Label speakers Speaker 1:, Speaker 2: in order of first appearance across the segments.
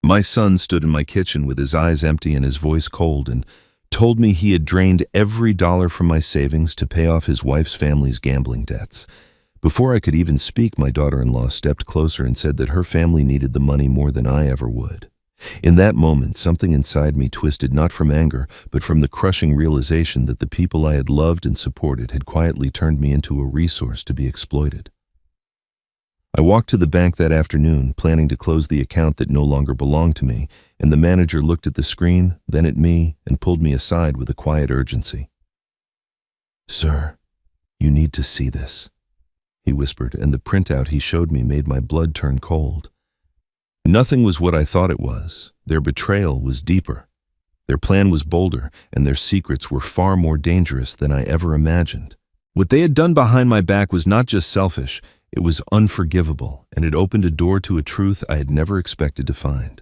Speaker 1: My son stood in my kitchen with his eyes empty and his voice cold and told me he had drained every dollar from my savings to pay off his wife's family's gambling debts. Before I could even speak, my daughter-in-law stepped closer and said that her family needed the money more than I ever would. In that moment, something inside me twisted not from anger, but from the crushing realization that the people I had loved and supported had quietly turned me into a resource to be exploited. I walked to the bank that afternoon, planning to close the account that no longer belonged to me, and the manager looked at the screen, then at me, and pulled me aside with a quiet urgency. "Sir, you need to see this," he whispered, and the printout he showed me made my blood turn cold. Nothing was what I thought it was. Their betrayal was deeper. Their plan was bolder, and their secrets were far more dangerous than I ever imagined. What they had done behind my back was not just selfish, it was unforgivable, and it opened a door to a truth I had never expected to find.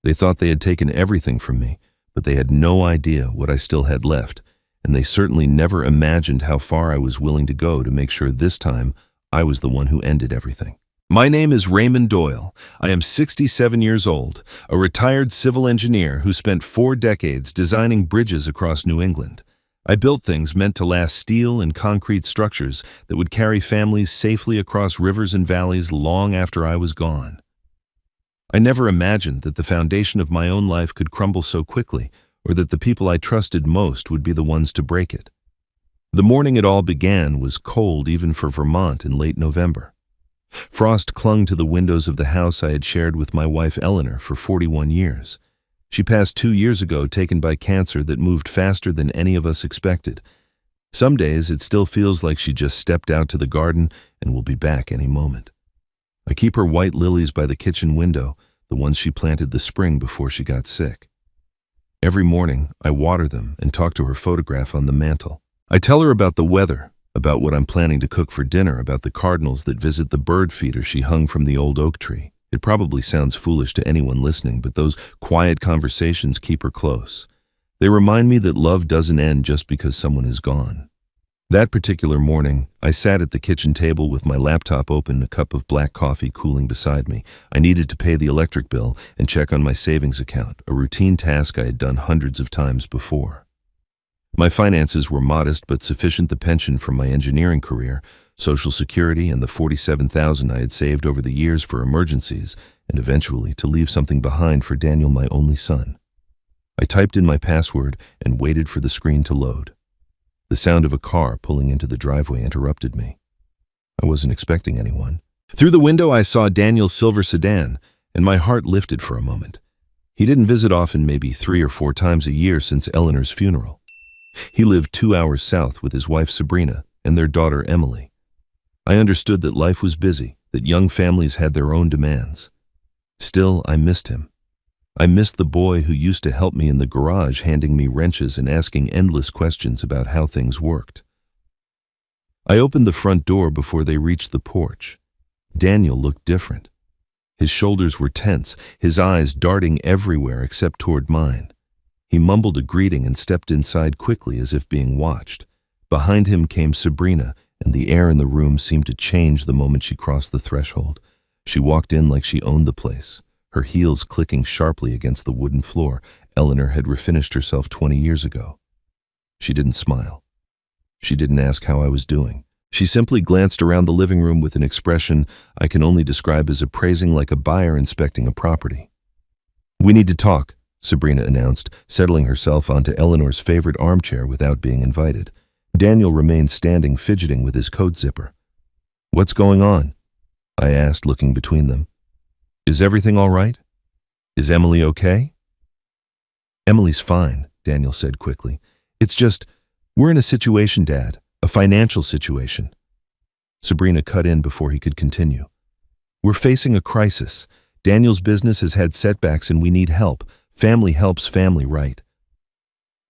Speaker 1: They thought they had taken everything from me, but they had no idea what I still had left, and they certainly never imagined how far I was willing to go to make sure this time I was the one who ended everything. My name is Raymond Doyle. I am 67 years old, a retired civil engineer who spent 4 decades designing bridges across New England. I built things meant to last steel and concrete structures that would carry families safely across rivers and valleys long after I was gone. I never imagined that the foundation of my own life could crumble so quickly, or that the people I trusted most would be the ones to break it. The morning it all began was cold even for Vermont in late November. Frost clung to the windows of the house I had shared with my wife Eleanor for 41 years. She passed 2 years ago, taken by cancer that moved faster than any of us expected. Some days it still feels like she just stepped out to the garden and will be back any moment. I keep her white lilies by the kitchen window, the ones she planted the spring before she got sick. Every morning, I water them and talk to her photograph on the mantel. I tell her about the weather, about what I'm planning to cook for dinner, about the cardinals that visit the bird feeder she hung from the old oak tree. It probably sounds foolish to anyone listening, but those quiet conversations keep her close. They remind me that love doesn't end just because someone is gone. That particular morning, I sat at the kitchen table with my laptop open, a cup of black coffee cooling beside me. I needed to pay the electric bill and check on my savings account, a routine task I had done hundreds of times before. My finances were modest but sufficient: the pension from my engineering career, Social Security, and the $47,000 I had saved over the years for emergencies, and eventually to leave something behind for Daniel, my only son. I typed in my password and waited for the screen to load. The sound of a car pulling into the driveway interrupted me. I wasn't expecting anyone. Through the window I saw Daniel's silver sedan, and my heart lifted for a moment. He didn't visit often, maybe 3 or 4 times a year since Eleanor's funeral. He lived 2 hours south with his wife Sabrina and their daughter Emily. I understood that life was busy, that young families had their own demands. Still, I missed him. I missed the boy who used to help me in the garage, handing me wrenches and asking endless questions about how things worked. I opened the front door before they reached the porch. Daniel looked different. His shoulders were tense, his eyes darting everywhere except toward mine. He mumbled a greeting and stepped inside quickly as if being watched. Behind him came Sabrina, and the air in the room seemed to change the moment she crossed the threshold. She walked in like she owned the place, her heels clicking sharply against the wooden floor. Eleanor had refinished herself 20 years ago. She didn't smile. She didn't ask how I was doing. She simply glanced around the living room with an expression I can only describe as appraising, like a buyer inspecting a property. "We need to talk," Sabrina announced, settling herself onto Eleanor's favorite armchair without being invited. Daniel remained standing, fidgeting with his coat zipper. "What's going on?" I asked, looking between them. "Is everything all right? Is Emily okay?" "Emily's fine," Daniel said quickly. "It's just, we're in a situation, Dad, a financial situation." Sabrina cut in before he could continue. "We're facing a crisis. Daniel's business has had setbacks and we need help. Family helps family, right?"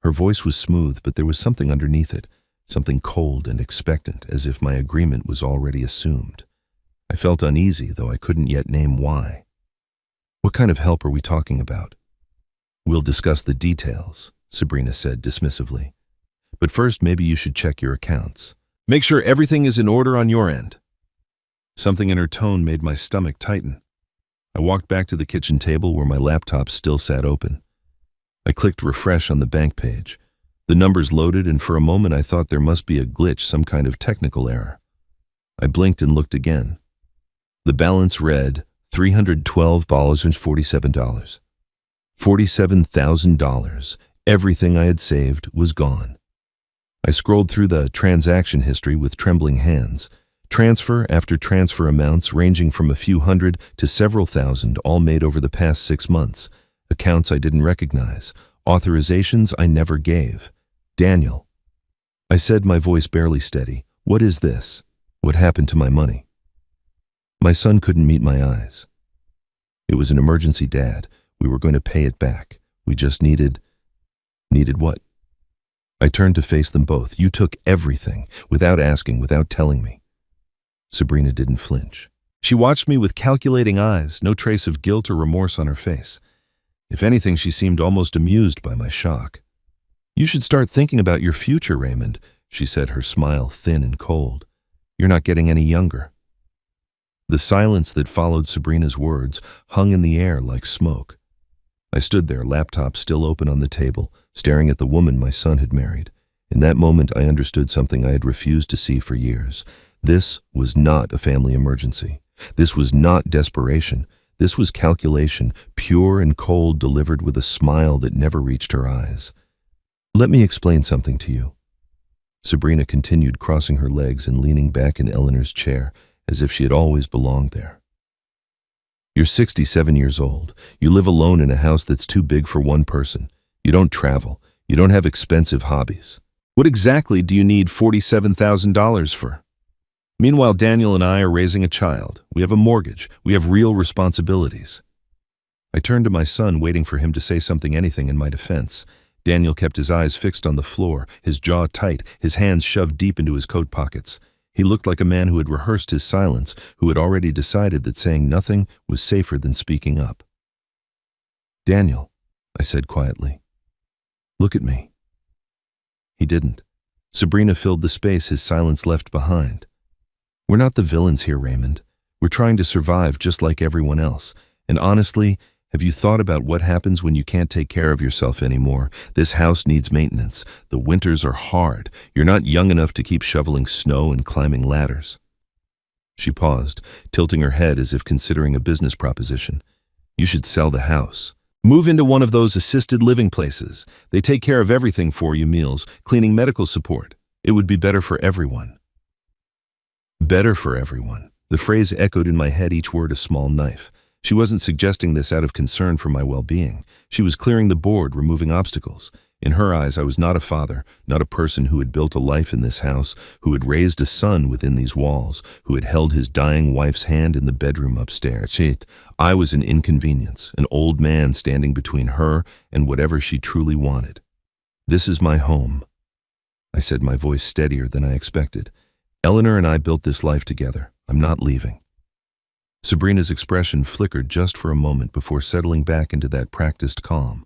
Speaker 1: Her voice was smooth, but there was something underneath it. Something cold and expectant, as if my agreement was already assumed. I felt uneasy, though I couldn't yet name why. "What kind of help are we talking about?" "We'll discuss the details," Sabrina said dismissively. "But first, maybe you should check your accounts. Make sure everything is in order on your end." Something in her tone made my stomach tighten. I walked back to the kitchen table where my laptop still sat open. I clicked refresh on the bank page. The numbers loaded, and for a moment I thought there must be a glitch, some kind of technical error. I blinked and looked again. The balance read $312.47. $47,000. Everything I had saved was gone. I scrolled through the transaction history with trembling hands. Transfer after transfer amounts ranging from a few hundred to several thousand, all made over the past 6 months. Accounts I didn't recognize. Authorizations I never gave. Daniel. I said, my voice barely steady. What is this? What happened to my money? My son couldn't meet my eyes. It was an emergency, Dad. We were going to pay it back. We just needed what? I turned to face them both. You took everything, without asking, without telling me. Sabrina didn't flinch. She watched me with calculating eyes, no trace of guilt or remorse on her face. If anything, she seemed almost amused by my shock. You should start thinking about your future, Raymond, she said, her smile thin and cold. You're not getting any younger. The silence that followed Sabrina's words hung in the air like smoke. I stood there, laptop still open on the table, staring at the woman my son had married. In that moment, I understood something I had refused to see for years. This was not a family emergency. This was not desperation. This was calculation, pure and cold, delivered with a smile that never reached her eyes. Let me explain something to you. Sabrina continued, crossing her legs and leaning back in Eleanor's chair, as if she had always belonged there. You're 67 years old. You live alone in a house that's too big for one person. You don't travel. You don't have expensive hobbies. What exactly do you need $47,000 for? Meanwhile, Daniel and I are raising a child. We have a mortgage. We have real responsibilities. I turned to my son, waiting for him to say something, anything in my defense. Daniel kept his eyes fixed on the floor, his jaw tight, his hands shoved deep into his coat pockets. He looked like a man who had rehearsed his silence, who had already decided that saying nothing was safer than speaking up. Daniel, I said quietly, look at me. He didn't. Sabrina filled the space his silence left behind. We're not the villains here, Raymond. We're trying to survive just like everyone else. And honestly, have you thought about what happens when you can't take care of yourself anymore? This house needs maintenance. The winters are hard. You're not young enough to keep shoveling snow and climbing ladders. She paused, tilting her head as if considering a business proposition. You should sell the house. Move into one of those assisted living places. They take care of everything for you, meals, cleaning, medical support. It would be better for everyone. Better for everyone. The phrase echoed in my head, each word a small knife. She wasn't suggesting this out of concern for my well-being. She was clearing the board, removing obstacles. In her eyes, I was not a father, not a person who had built a life in this house, who had raised a son within these walls, who had held his dying wife's hand in the bedroom upstairs. I was an inconvenience, an old man standing between her and whatever she truly wanted. This is my home, I said, my voice steadier than I expected. Eleanor and I built this life together. I'm not leaving. Sabrina's expression flickered just for a moment before settling back into that practiced calm.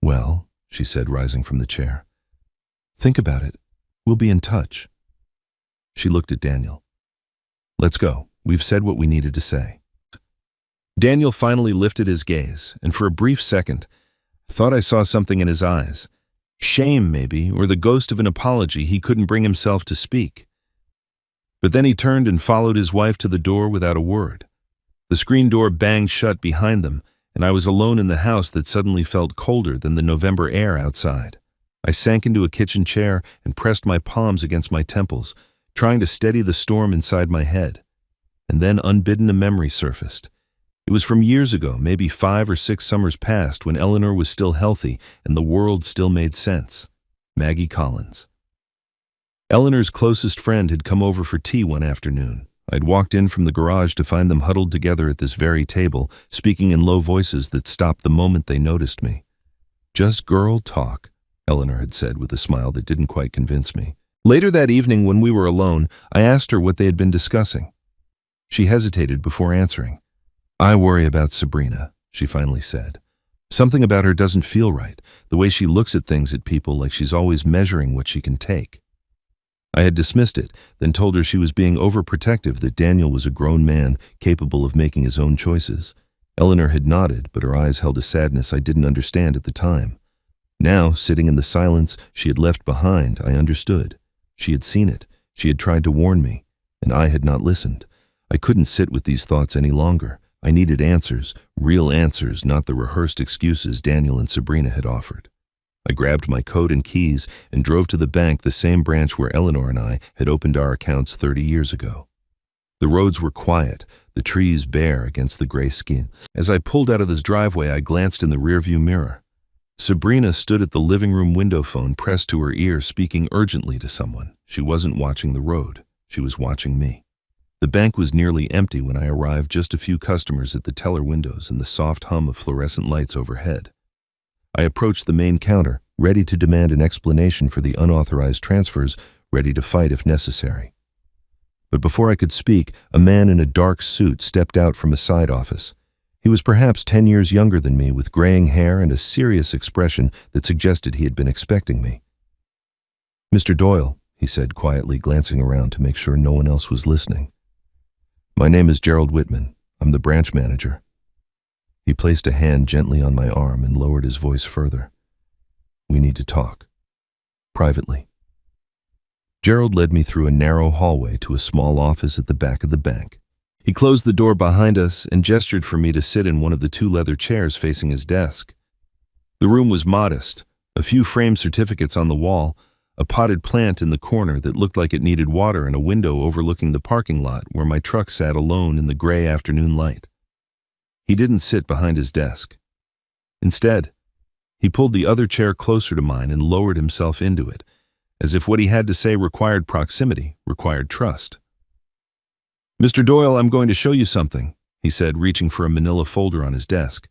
Speaker 1: Well, she said, rising from the chair. Think about it. We'll be in touch. She looked at Daniel. Let's go. We've said what we needed to say. Daniel finally lifted his gaze, and for a brief second, I thought I saw something in his eyes. Shame, maybe, or the ghost of an apology he couldn't bring himself to speak. But then he turned and followed his wife to the door without a word. The screen door banged shut behind them, and I was alone in the house that suddenly felt colder than the November air outside. I sank into a kitchen chair and pressed my palms against my temples, trying to steady the storm inside my head. And then, unbidden, a memory surfaced. It was from years ago, maybe 5 or 6 summers past, when Eleanor was still healthy and the world still made sense. Maggie Collins. Eleanor's closest friend had come over for tea one afternoon. I'd walked in from the garage to find them huddled together at this very table, speaking in low voices that stopped the moment they noticed me. Just girl talk, Eleanor had said with a smile that didn't quite convince me. Later that evening, when we were alone, I asked her what they had been discussing. She hesitated before answering. I worry about Sabrina, she finally said. Something about her doesn't feel right, the way she looks at things, at people, like she's always measuring what she can take. I had dismissed it, then told her she was being overprotective, that Daniel was a grown man capable of making his own choices. Eleanor had nodded, but her eyes held a sadness I didn't understand at the time. Now, sitting in the silence she had left behind, I understood. She had seen it. She had tried to warn me, and I had not listened. I couldn't sit with these thoughts any longer. I needed answers, real answers, not the rehearsed excuses Daniel and Sabrina had offered. I grabbed my coat and keys and drove to the bank, the same branch where Eleanor and I had opened our accounts 30 years ago. The roads were quiet, the trees bare against the gray skin. As I pulled out of this driveway, I glanced in the rearview mirror. Sabrina stood at the living room window, phone pressed to her ear, speaking urgently to someone. She wasn't watching the road. She was watching me. The bank was nearly empty when I arrived, just a few customers at the teller windows and the soft hum of fluorescent lights overhead. I approached the main counter, ready to demand an explanation for the unauthorized transfers, ready to fight if necessary. But before I could speak, a man in a dark suit stepped out from a side office. He was perhaps 10 years younger than me, with graying hair and a serious expression that suggested he had been expecting me. "Mr. Doyle," he said quietly, glancing around to make sure no one else was listening. "My name is Gerald Whitman. I'm the branch manager." He placed a hand gently on my arm and lowered his voice further. "We need to talk. Privately." Gerald led me through a narrow hallway to a small office at the back of the bank. He closed the door behind us and gestured for me to sit in one of the 2 leather chairs facing his desk. The room was modest, a few framed certificates on the wall, a potted plant in the corner that looked like it needed water, and a window overlooking the parking lot where my truck sat alone in the gray afternoon light. He didn't sit behind his desk. Instead, he pulled the other chair closer to mine and lowered himself into it, as if what he had to say required proximity, required trust. "Mr. Doyle, I'm going to show you something," he said, reaching for a manila folder on his desk.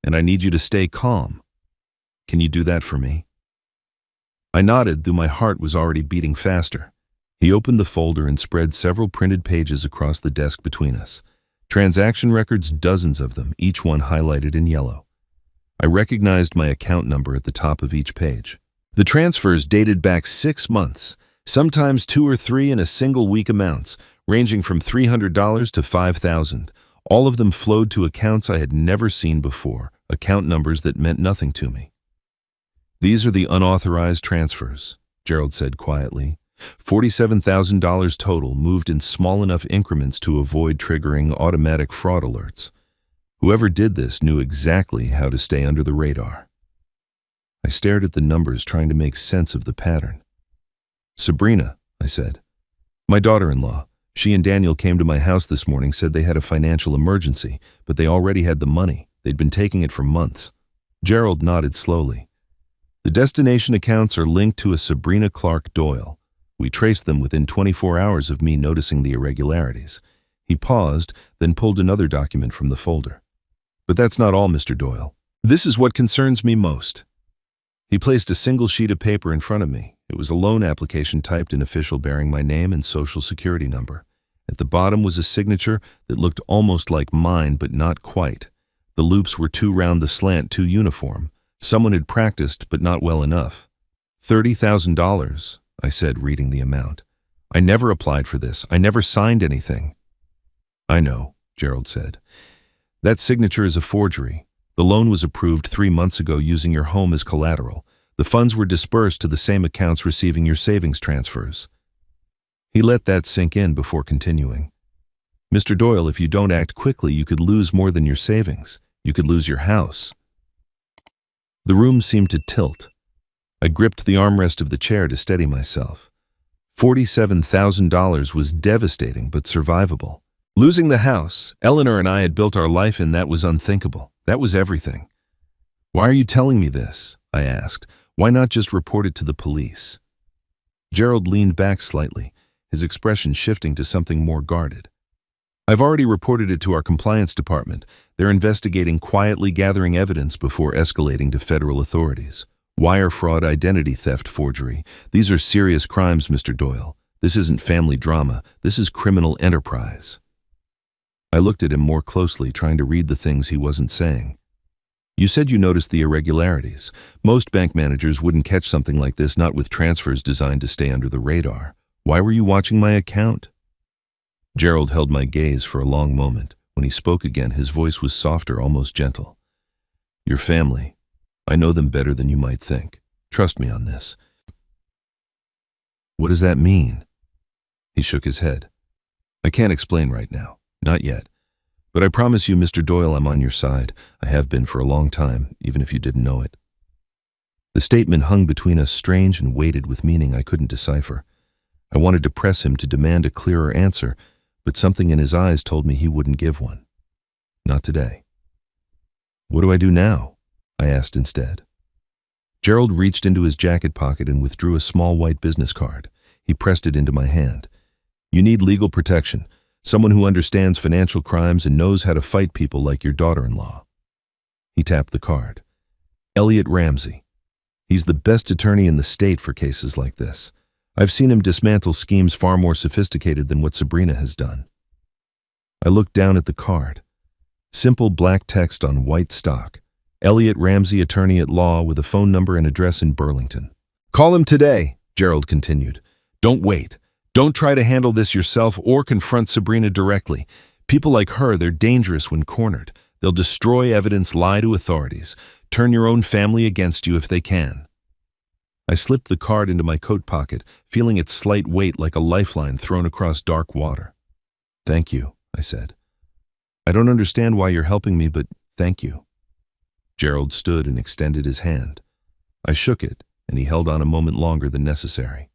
Speaker 1: "And I need you to stay calm. Can you do that for me?" I nodded, though my heart was already beating faster. He opened the folder and spread several printed pages across the desk between us. Transaction records, dozens of them, each one highlighted in yellow. I recognized my account number at the top of each page. The transfers dated back 6 months, sometimes 2 or 3 in a single week amounts, ranging from $300 to $5,000. All of them flowed to accounts I had never seen before, account numbers that meant nothing to me. "These are the unauthorized transfers," Gerald said quietly. $47,000 total, moved in small enough increments to avoid triggering automatic fraud alerts. Whoever did this knew exactly how to stay under the radar. I stared at the numbers, trying to make sense of the pattern. "Sabrina," I said. "My daughter-in-law. She and Daniel came to my house this morning, said they had a financial emergency, but they already had the money. They'd been taking it for months." Gerald nodded slowly. "The destination accounts are linked to a Sabrina Clark Doyle. We traced them within 24 hours of me noticing the irregularities." He paused, then pulled another document from the folder. "But that's not all, Mr. Doyle. This is what concerns me most." He placed a single sheet of paper in front of me. It was a loan application typed in official, bearing my name and social security number. At the bottom was a signature that looked almost like mine, but not quite. The loops were too round, the slant too uniform. Someone had practiced, but not well enough. $30,000, I said, reading the amount. "I never applied for this. I never signed anything." "I know," Gerald said. "That signature is a forgery. The loan was approved 3 months ago using your home as collateral. The funds were dispersed to the same accounts receiving your savings transfers." He let that sink in before continuing. "Mr. Doyle, if you don't act quickly, you could lose more than your savings. You could lose your house." The room seemed to tilt. I gripped the armrest of the chair to steady myself. $47,000 was devastating but survivable. Losing the house Eleanor and I had built our life in, that was unthinkable. That was everything. "Why are you telling me this?" I asked. "Why not just report it to the police?" Gerald leaned back slightly, his expression shifting to something more guarded. "I've already reported it to our compliance department. They're investigating, quietly gathering evidence before escalating to federal authorities. Wire fraud, identity theft, forgery. These are serious crimes, Mr. Doyle. This isn't family drama. This is criminal enterprise." I looked at him more closely, trying to read the things he wasn't saying. "You said you noticed the irregularities. Most bank managers wouldn't catch something like this, not with transfers designed to stay under the radar. Why were you watching my account? Gerald held my gaze for a long moment. When he spoke again, his voice was softer, almost gentle. Your family. I know them better than you might think. Trust me on this. What does that mean? He shook his head. I can't explain right now. Not yet. But I promise you, Mr. Doyle, I'm on your side. I have been for a long time, even if you didn't know it. The statement hung between us, strange and weighted with meaning I couldn't decipher. I wanted to press him to demand a clearer answer, but something in his eyes told me he wouldn't give one. Not today. What do I do now? I asked instead. Gerald reached into his jacket pocket and withdrew a small white business card. He pressed it into my hand. You need legal protection. Someone who understands financial crimes and knows how to fight people like your daughter-in-law. He tapped the card. Elliot Ramsey. He's the best attorney in the state for cases like this. I've seen him dismantle schemes far more sophisticated than what Sabrina has done. I looked down at the card. Simple black text on white stock. Elliot Ramsey, attorney at law, with a phone number and address in Burlington. Call him today, Gerald continued. Don't wait. Don't try to handle this yourself or confront Sabrina directly. People like her, they're dangerous when cornered. They'll destroy evidence, lie to authorities, turn your own family against you if they can. I slipped the card into my coat pocket, feeling its slight weight like a lifeline thrown across dark water. Thank you, I said. I don't understand why you're helping me, but thank you. Gerald stood and extended his hand. I shook it, and he held on a moment longer than necessary.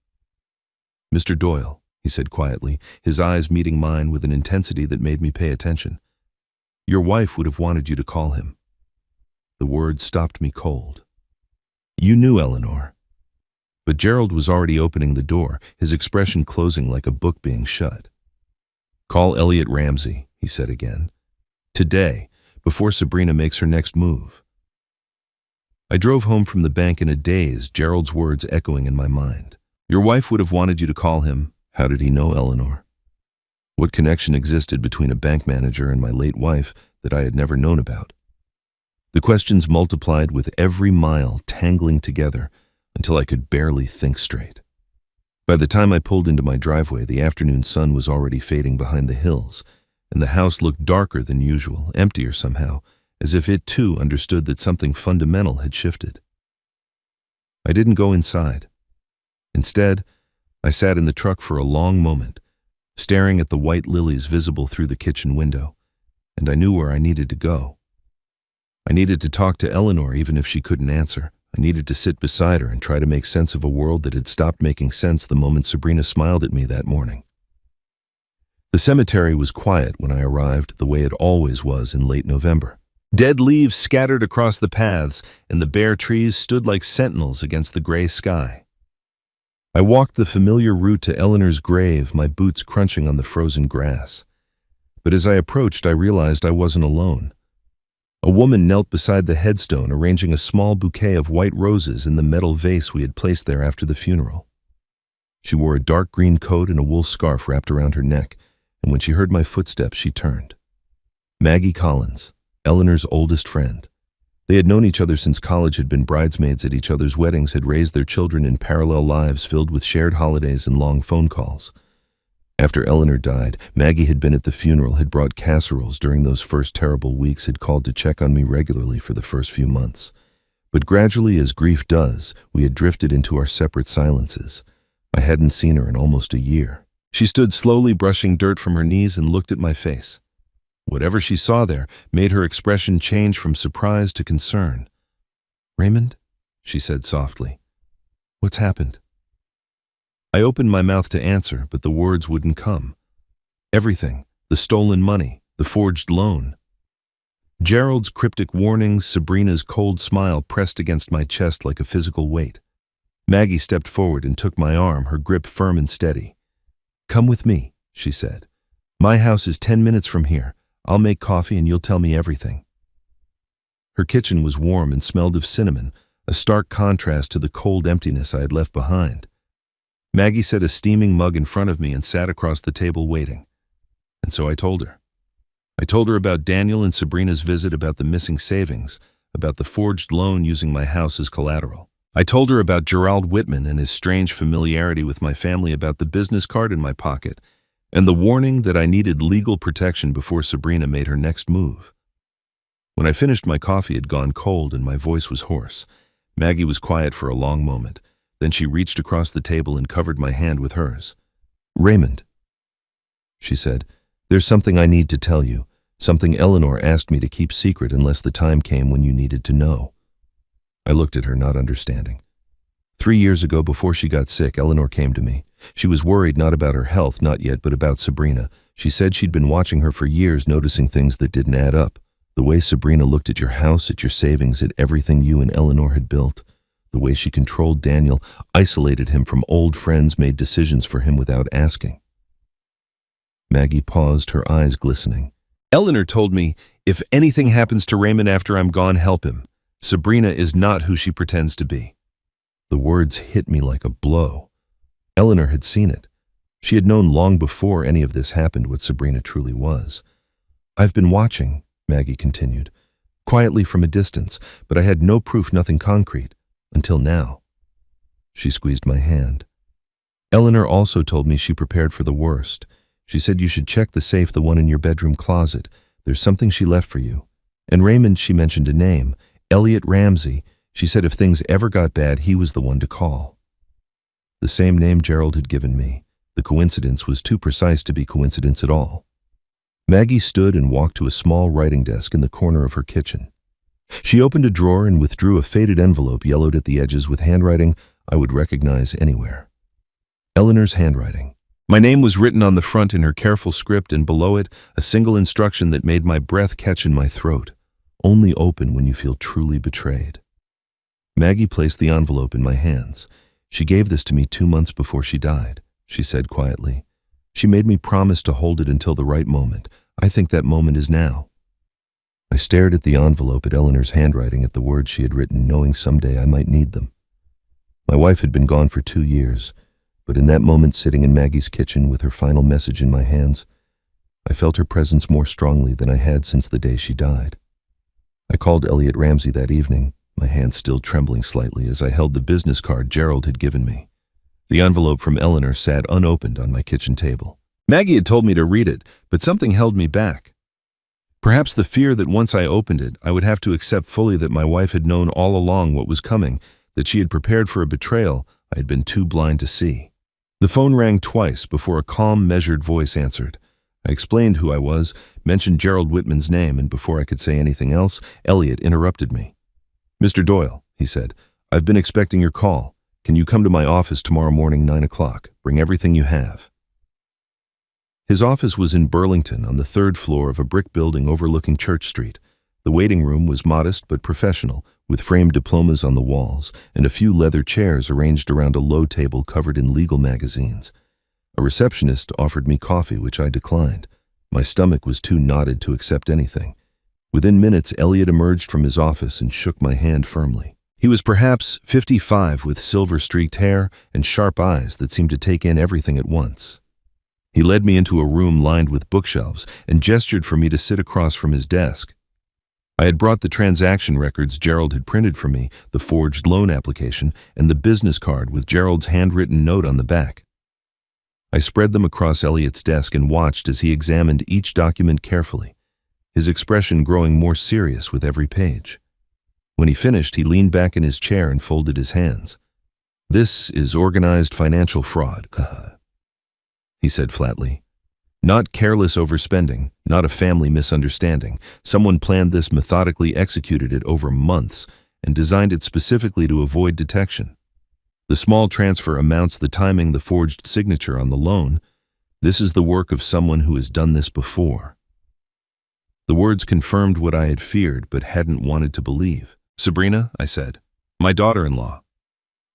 Speaker 1: Mr. Doyle, he said quietly, his eyes meeting mine with an intensity that made me pay attention. Your wife would have wanted you to call him. The words stopped me cold. You knew Eleanor. But Gerald was already opening the door, his expression closing like a book being shut. Call Elliot Ramsey, he said again. Today, before Sabrina makes her next move. I drove home from the bank in a daze, Gerald's words echoing in my mind. Your wife would have wanted you to call him. How did he know Eleanor? What connection existed between a bank manager and my late wife that I had never known about? The questions multiplied with every mile, tangling together until I could barely think straight. By the time I pulled into my driveway, the afternoon sun was already fading behind the hills, and the house looked darker than usual, emptier somehow, as if it too understood that something fundamental had shifted. I didn't go inside. Instead, I sat in the truck for a long moment, staring at the white lilies visible through the kitchen window, and I knew where I needed to go. I needed to talk to Eleanor even if she couldn't answer. I needed to sit beside her and try to make sense of a world that had stopped making sense the moment Sabrina smiled at me that morning. The cemetery was quiet when I arrived, the way it always was in late November. Dead leaves scattered across the paths, and the bare trees stood like sentinels against the gray sky. I walked the familiar route to Eleanor's grave, my boots crunching on the frozen grass. But as I approached, I realized I wasn't alone. A woman knelt beside the headstone, arranging a small bouquet of white roses in the metal vase we had placed there after the funeral. She wore a dark green coat and a wool scarf wrapped around her neck, and when she heard my footsteps, she turned. Maggie Collins, Eleanor's oldest friend. They had known each other since college, had been bridesmaids at each other's weddings, had raised their children in parallel lives filled with shared holidays and long phone calls. After Eleanor died, Maggie had been at the funeral, had brought casseroles during those first terrible weeks, had called to check on me regularly for the first few months. But gradually, as grief does, we had drifted into our separate silences. I hadn't seen her in almost a year. She stood slowly brushing dirt from her knees and looked at my face. Whatever she saw there made her expression change from surprise to concern. "Raymond?" she said softly. "What's happened?" I opened my mouth to answer, but the words wouldn't come. Everything, the stolen money, the forged loan. Gerald's cryptic warnings, Sabrina's cold smile pressed against my chest like a physical weight. Maggie stepped forward and took my arm, her grip firm and steady. "Come with me," she said. "My house is 10 minutes from here. I'll make coffee and you'll tell me everything." Her kitchen was warm and smelled of cinnamon, a stark contrast to the cold emptiness I had left behind. Maggie set a steaming mug in front of me and sat across the table waiting. And so I told her. I told her about Daniel and Sabrina's visit, about the missing savings, about the forged loan using my house as collateral. I told her about Gerald Whitman and his strange familiarity with my family, about the business card in my pocket, and the warning that I needed legal protection before Sabrina made her next move. When I finished, my coffee had gone cold and my voice was hoarse. Maggie was quiet for a long moment. Then she reached across the table and covered my hand with hers. "Raymond," she said, "there's something I need to tell you, something Eleanor asked me to keep secret unless the time came when you needed to know." I looked at her, not understanding. 3 years ago, before she got sick, Eleanor came to me. She was worried not about her health, not yet, but about Sabrina. She said she'd been watching her for years, noticing things that didn't add up. The way Sabrina looked at your house, at your savings, at everything you and Eleanor had built. The way she controlled Daniel, isolated him from old friends, made decisions for him without asking. Maggie paused, her eyes glistening. "Eleanor told me, if anything happens to Raymond after I'm gone, help him. Sabrina is not who she pretends to be." The words hit me like a blow. Eleanor had seen it. She had known long before any of this happened what Sabrina truly was. "I've been watching," Maggie continued, "quietly from a distance, but I had no proof, nothing concrete, until now." She squeezed my hand. "Eleanor also told me she prepared for the worst. She said you should check the safe, the one in your bedroom closet. There's something she left for you. And Raymond," she mentioned a name, "Elliot Ramsey. She said if things ever got bad, he was the one to call." The same name Gerald had given me. The coincidence was too precise to be coincidence at all. Maggie stood and walked to a small writing desk in the corner of her kitchen. She opened a drawer and withdrew a faded envelope yellowed at the edges with handwriting I would recognize anywhere. Eleanor's handwriting. My name was written on the front in her careful script, and below it a single instruction that made my breath catch in my throat. "Only open when you feel truly betrayed." Maggie placed the envelope in my hands. "She gave this to me 2 months before she died," she said quietly. "She made me promise to hold it until the right moment. I think that moment is now." I stared at the envelope, at Eleanor's handwriting, at the words she had written, knowing someday I might need them. My wife had been gone for 2 years, but in that moment, sitting in Maggie's kitchen with her final message in my hands, I felt her presence more strongly than I had since the day she died. I called Elliot Ramsey that evening, my hand still trembling slightly as I held the business card Gerald had given me. The envelope from Eleanor sat unopened on my kitchen table. Maggie had told me to read it, but something held me back. Perhaps the fear that once I opened it, I would have to accept fully that my wife had known all along what was coming, that she had prepared for a betrayal I had been too blind to see. The phone rang twice before a calm, measured voice answered. I explained who I was, mentioned Gerald Whitman's name, and before I could say anything else, Elliot interrupted me. "Mr. Doyle," he said, "I've been expecting your call. Can you come to my office tomorrow morning, 9 o'clock? Bring everything you have." His office was in Burlington, on the 3rd floor of a brick building overlooking Church Street. The waiting room was modest but professional, with framed diplomas on the walls and a few leather chairs arranged around a low table covered in legal magazines. A receptionist offered me coffee, which I declined. My stomach was too knotted to accept anything. Within minutes, Elliot emerged from his office and shook my hand firmly. He was perhaps 55, with silver-streaked hair and sharp eyes that seemed to take in everything at once. He led me into a room lined with bookshelves and gestured for me to sit across from his desk. I had brought the transaction records Gerald had printed for me, the forged loan application, and the business card with Gerald's handwritten note on the back. I spread them across Elliot's desk and watched as he examined each document carefully, his expression growing more serious with every page. When he finished, he leaned back in his chair and folded his hands. "This is organized financial fraud," he said flatly. "Not careless overspending, not a family misunderstanding. Someone planned this, methodically executed it over months, and designed it specifically to avoid detection. The small transfer amounts, the timing, the forged signature on the loan. This is the work of someone who has done this before." The words confirmed what I had feared but hadn't wanted to believe. "Sabrina," I said. "My daughter-in-law."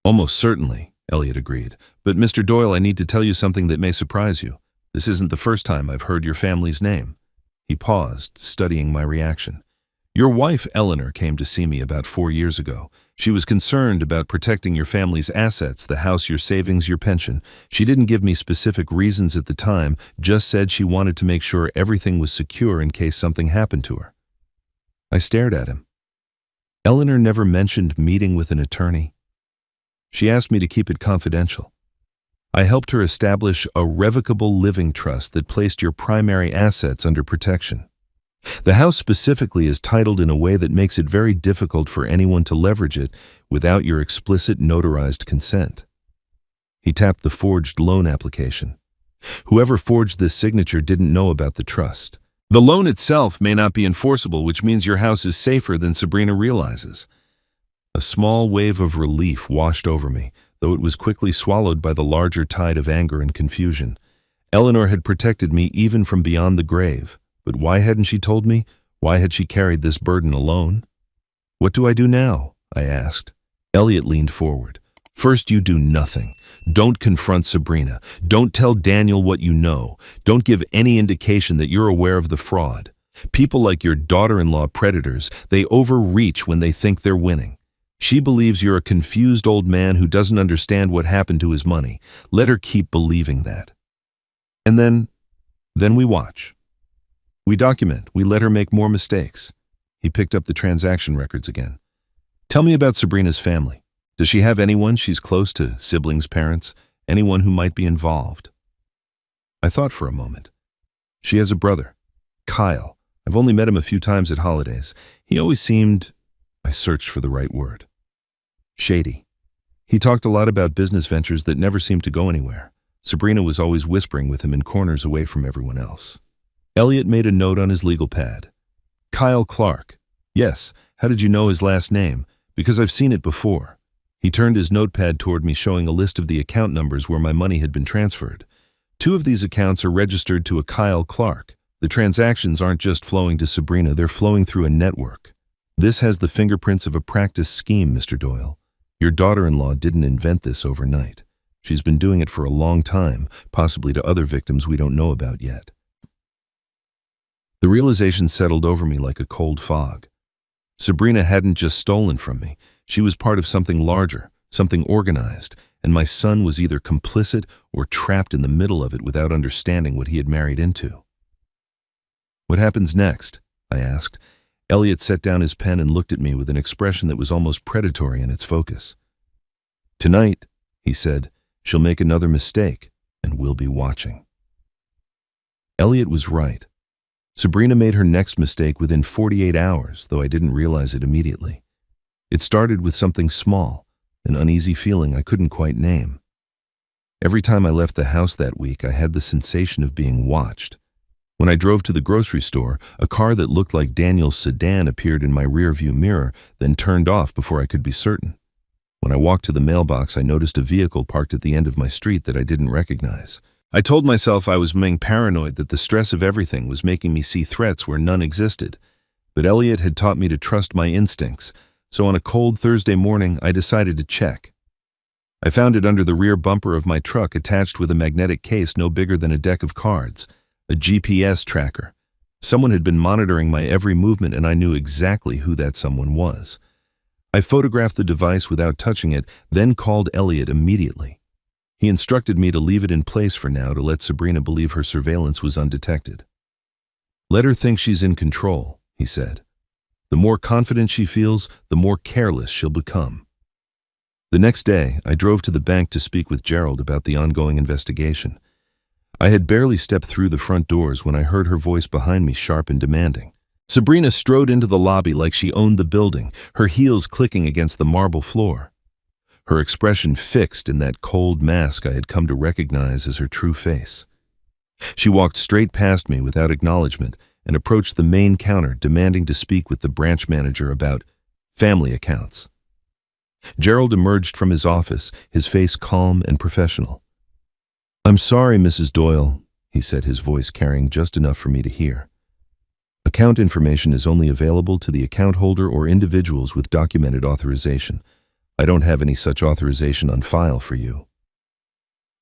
Speaker 1: "Almost certainly," Elliot agreed. "But Mr. Doyle, I need to tell you something that may surprise you. This isn't the first time I've heard your family's name." He paused, studying my reaction. "Your wife, Eleanor, came to see me about 4 years ago. She was concerned about protecting your family's assets, the house, your savings, your pension. She didn't give me specific reasons at the time, just said she wanted to make sure everything was secure in case something happened to her." I stared at him. "Eleanor never mentioned meeting with an attorney?" She asked me to keep it confidential. I helped her establish a revocable living trust that placed your primary assets under protection. The house specifically is titled in a way that makes it very difficult for anyone to leverage it without your explicit notarized consent. He tapped the forged loan application. Whoever forged this signature didn't know about the trust. The loan itself may not be enforceable, which means your house is safer than Sabrina realizes. A small wave of relief washed over me, though it was quickly swallowed by the larger tide of anger and confusion. Eleanor had protected me even from beyond the grave, but why hadn't she told me? Why had she carried this burden alone? What do I do now? I asked. Elliot leaned forward. First, you do nothing. Don't confront Sabrina. Don't tell Daniel what you know. Don't give any indication that you're aware of the fraud. People like your daughter-in-law predators, they overreach when they think they're winning. She believes you're a confused old man who doesn't understand what happened to his money. Let her keep believing that. And then we watch. We document. We let her make more mistakes. He picked up the transaction records again. Tell me about Sabrina's family. Does she have anyone she's close to, siblings, parents, anyone who might be involved? I thought for a moment. She has a brother, Kyle. I've only met him a few times at holidays. He always seemed, I searched for the right word, shady. He talked a lot about business ventures that never seemed to go anywhere. Sabrina was always whispering with him in corners away from everyone else. Elliot made a note on his legal pad. Kyle Clark. Yes, how did you know his last name? Because I've seen it before. He turned his notepad toward me, showing a list of the account numbers where my money had been transferred. 2 of these accounts are registered to a Kyle Clark. The transactions aren't just flowing to Sabrina, they're flowing through a network. This has the fingerprints of a practiced scheme, Mr. Doyle. Your daughter-in-law didn't invent this overnight. She's been doing it for a long time, possibly to other victims we don't know about yet. The realization settled over me like a cold fog. Sabrina hadn't just stolen from me. She was part of something larger, something organized, and my son was either complicit or trapped in the middle of it without understanding what he had married into. What happens next? I asked. Elliot set down his pen and looked at me with an expression that was almost predatory in its focus. Tonight, he said, she'll make another mistake, and we'll be watching. Elliot was right. Sabrina made her next mistake within 48 hours, though I didn't realize it immediately. It started with something small, an uneasy feeling I couldn't quite name. Every time I left the house that week, I had the sensation of being watched. When I drove to the grocery store, a car that looked like Daniel's sedan appeared in my rearview mirror, then turned off before I could be certain. When I walked to the mailbox, I noticed a vehicle parked at the end of my street that I didn't recognize. I told myself I was being paranoid, that the stress of everything was making me see threats where none existed. But Elliot had taught me to trust my instincts, so on a cold Thursday morning, I decided to check. I found it under the rear bumper of my truck, attached with a magnetic case no bigger than a deck of cards, a GPS tracker. Someone had been monitoring my every movement, and I knew exactly who that someone was. I photographed the device without touching it, then called Elliot immediately. He instructed me to leave it in place for now to let Sabrina believe her surveillance was undetected. Let her think she's in control, he said. The more confident she feels, the more careless she'll become. The next day, I drove to the bank to speak with Gerald about the ongoing investigation. I had barely stepped through the front doors when I heard her voice behind me, sharp and demanding. Sabrina strode into the lobby like she owned the building, her heels clicking against the marble floor. Her expression fixed in that cold mask I had come to recognize as her true face. She walked straight past me without acknowledgement and approached the main counter, demanding to speak with the branch manager about family accounts. Gerald emerged from his office, his face calm and professional. I'm sorry, Mrs. Doyle, he said, his voice carrying just enough for me to hear. Account information is only available to the account holder or individuals with documented authorization. I don't have any such authorization on file for you.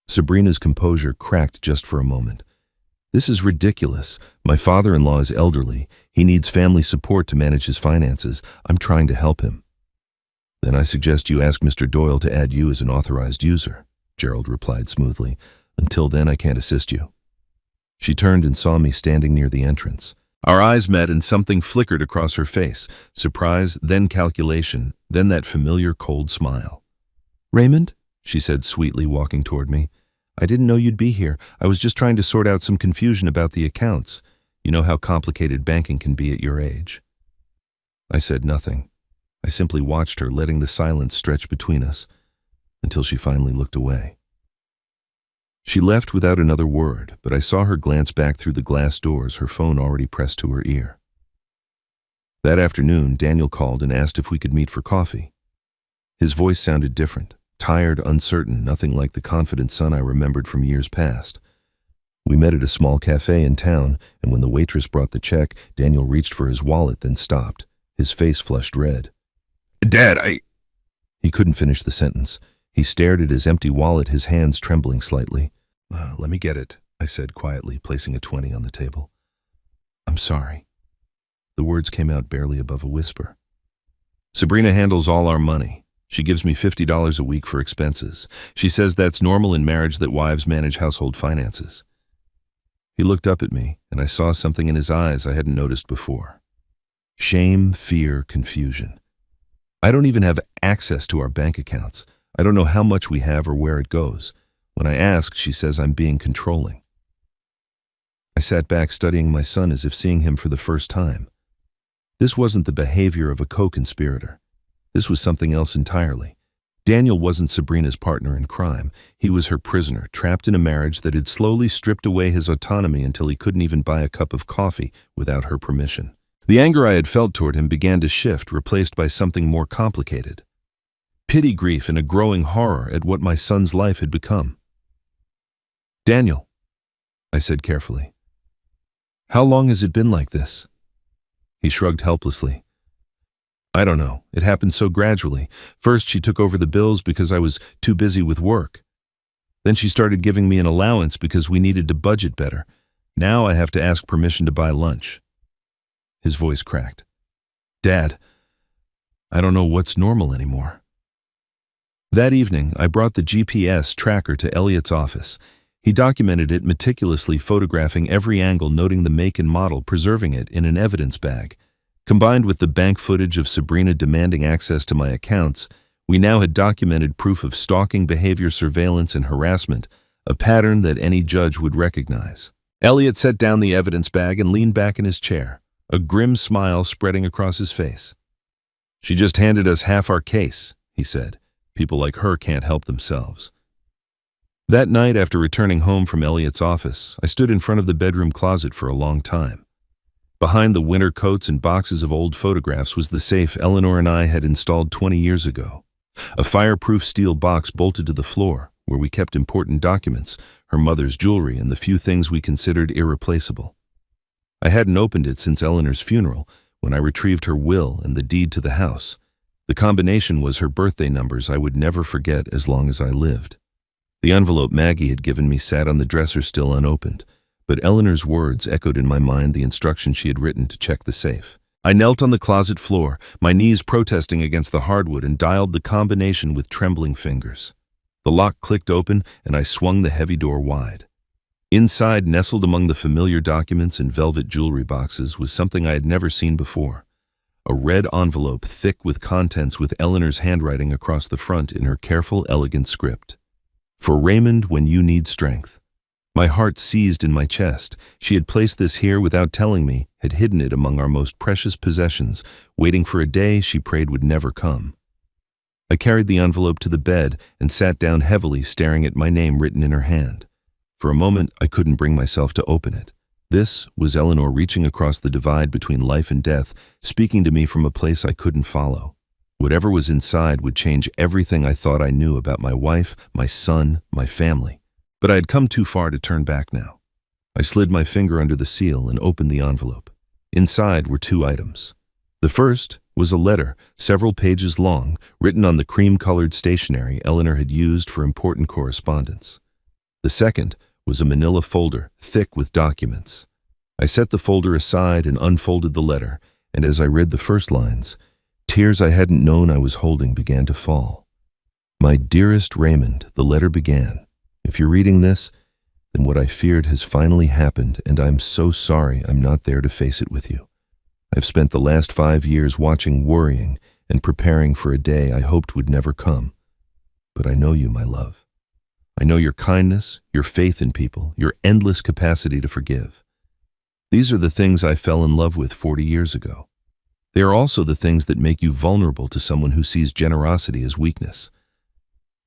Speaker 1: Sabrina's composure cracked just for a moment. This is ridiculous. My father-in-law is elderly. He needs family support to manage his finances. I'm trying to help him. Then I suggest you ask Mr. Doyle to add you as an authorized user, Gerald replied smoothly. Until then, I can't assist you. She turned and saw me standing near the entrance. Our eyes met and something flickered across her face. Surprise, then calculation, then that familiar cold smile. "Raymond," she said sweetly, walking toward me. "I didn't know you'd be here. I was just trying to sort out some confusion about the accounts. You know how complicated banking can be at your age." I said nothing. I simply watched her, letting the silence stretch between us, until she finally looked away. She left without another word, but I saw her glance back through the glass doors, her phone already pressed to her ear. That afternoon, Daniel called and asked if we could meet for coffee. His voice sounded different, tired, uncertain, nothing like the confident son I remembered from years past. We met at a small cafe in town, and when the waitress brought the check, Daniel reached for his wallet, then stopped, his face flushed red. "Dad, He couldn't finish the sentence. He stared at his empty wallet, his hands trembling slightly. Let me get it," I said quietly, placing a 20 on the table. "I'm sorry." The words came out barely above a whisper. "Sabrina handles all our money. She gives me $50 a week for expenses. She says that's normal in marriage, that wives manage household finances." He looked up at me, and I saw something in his eyes I hadn't noticed before. Shame, fear, confusion. "I don't even have access to our bank accounts. I don't know how much we have or where it goes. When I ask, she says I'm being controlling." I sat back, studying my son as if seeing him for the first time. This wasn't the behavior of a co-conspirator. This was something else entirely. Daniel wasn't Sabrina's partner in crime. He was her prisoner, trapped in a marriage that had slowly stripped away his autonomy until he couldn't even buy a cup of coffee without her permission. The anger I had felt toward him began to shift, replaced by something more complicated. Pity, grief, and a growing horror at what my son's life had become. "Daniel," I said carefully, "how long has it been like this?" He shrugged helplessly. "I don't know. It happened so gradually. First, she took over the bills because I was too busy with work. Then she started giving me an allowance because we needed to budget better. Now I have to ask permission to buy lunch." His voice cracked. "Dad, I don't know what's normal anymore." That evening, I brought the GPS tracker to Elliot's office. He documented it meticulously, photographing every angle, noting the make and model, preserving it in an evidence bag. Combined with the bank footage of Sabrina demanding access to my accounts, we now had documented proof of stalking behavior, surveillance, and harassment, a pattern that any judge would recognize. Elliot set down the evidence bag and leaned back in his chair, a grim smile spreading across his face. "She just handed us half our case," he said. "People like her can't help themselves." That night, after returning home from Elliot's office, I stood in front of the bedroom closet for a long time. Behind the winter coats and boxes of old photographs was the safe Eleanor and I had installed 20 years ago. A fireproof steel box bolted to the floor, where we kept important documents, her mother's jewelry, and the few things we considered irreplaceable. I hadn't opened it since Eleanor's funeral, when I retrieved her will and the deed to the house. The combination was her birthday numbers I would never forget as long as I lived. The envelope Maggie had given me sat on the dresser still unopened, but Eleanor's words echoed in my mind the instructions she had written to check the safe. I knelt on the closet floor, my knees protesting against the hardwood, and dialed the combination with trembling fingers. The lock clicked open, and I swung the heavy door wide. Inside, nestled among the familiar documents and velvet jewelry boxes, was something I had never seen before. A red envelope thick with contents, with Eleanor's handwriting across the front in her careful, elegant script. "For Raymond, when you need strength." My heart seized in my chest. She had placed this here without telling me, had hidden it among our most precious possessions, waiting for a day she prayed would never come. I carried the envelope to the bed and sat down heavily, staring at my name written in her hand. For a moment, I couldn't bring myself to open it. This was Eleanor reaching across the divide between life and death, speaking to me from a place I couldn't follow. Whatever was inside would change everything I thought I knew about my wife, my son, my family. But I had come too far to turn back now. I slid my finger under the seal and opened the envelope. Inside were two items. The first was a letter, several pages long, written on the cream-colored stationery Eleanor had used for important correspondence. The second was a manila folder, thick with documents. I set the folder aside and unfolded the letter, and as I read the first lines, tears I hadn't known I was holding began to fall. "My dearest Raymond," the letter began. "If you're reading this, then what I feared has finally happened, and I'm so sorry I'm not there to face it with you. I've spent the last 5 years watching, worrying, and preparing for a day I hoped would never come. but I know you, my love. I know your kindness, your faith in people, your endless capacity to forgive. These are the things I fell in love with 40 years ago. They are also the things that make you vulnerable to someone who sees generosity as weakness.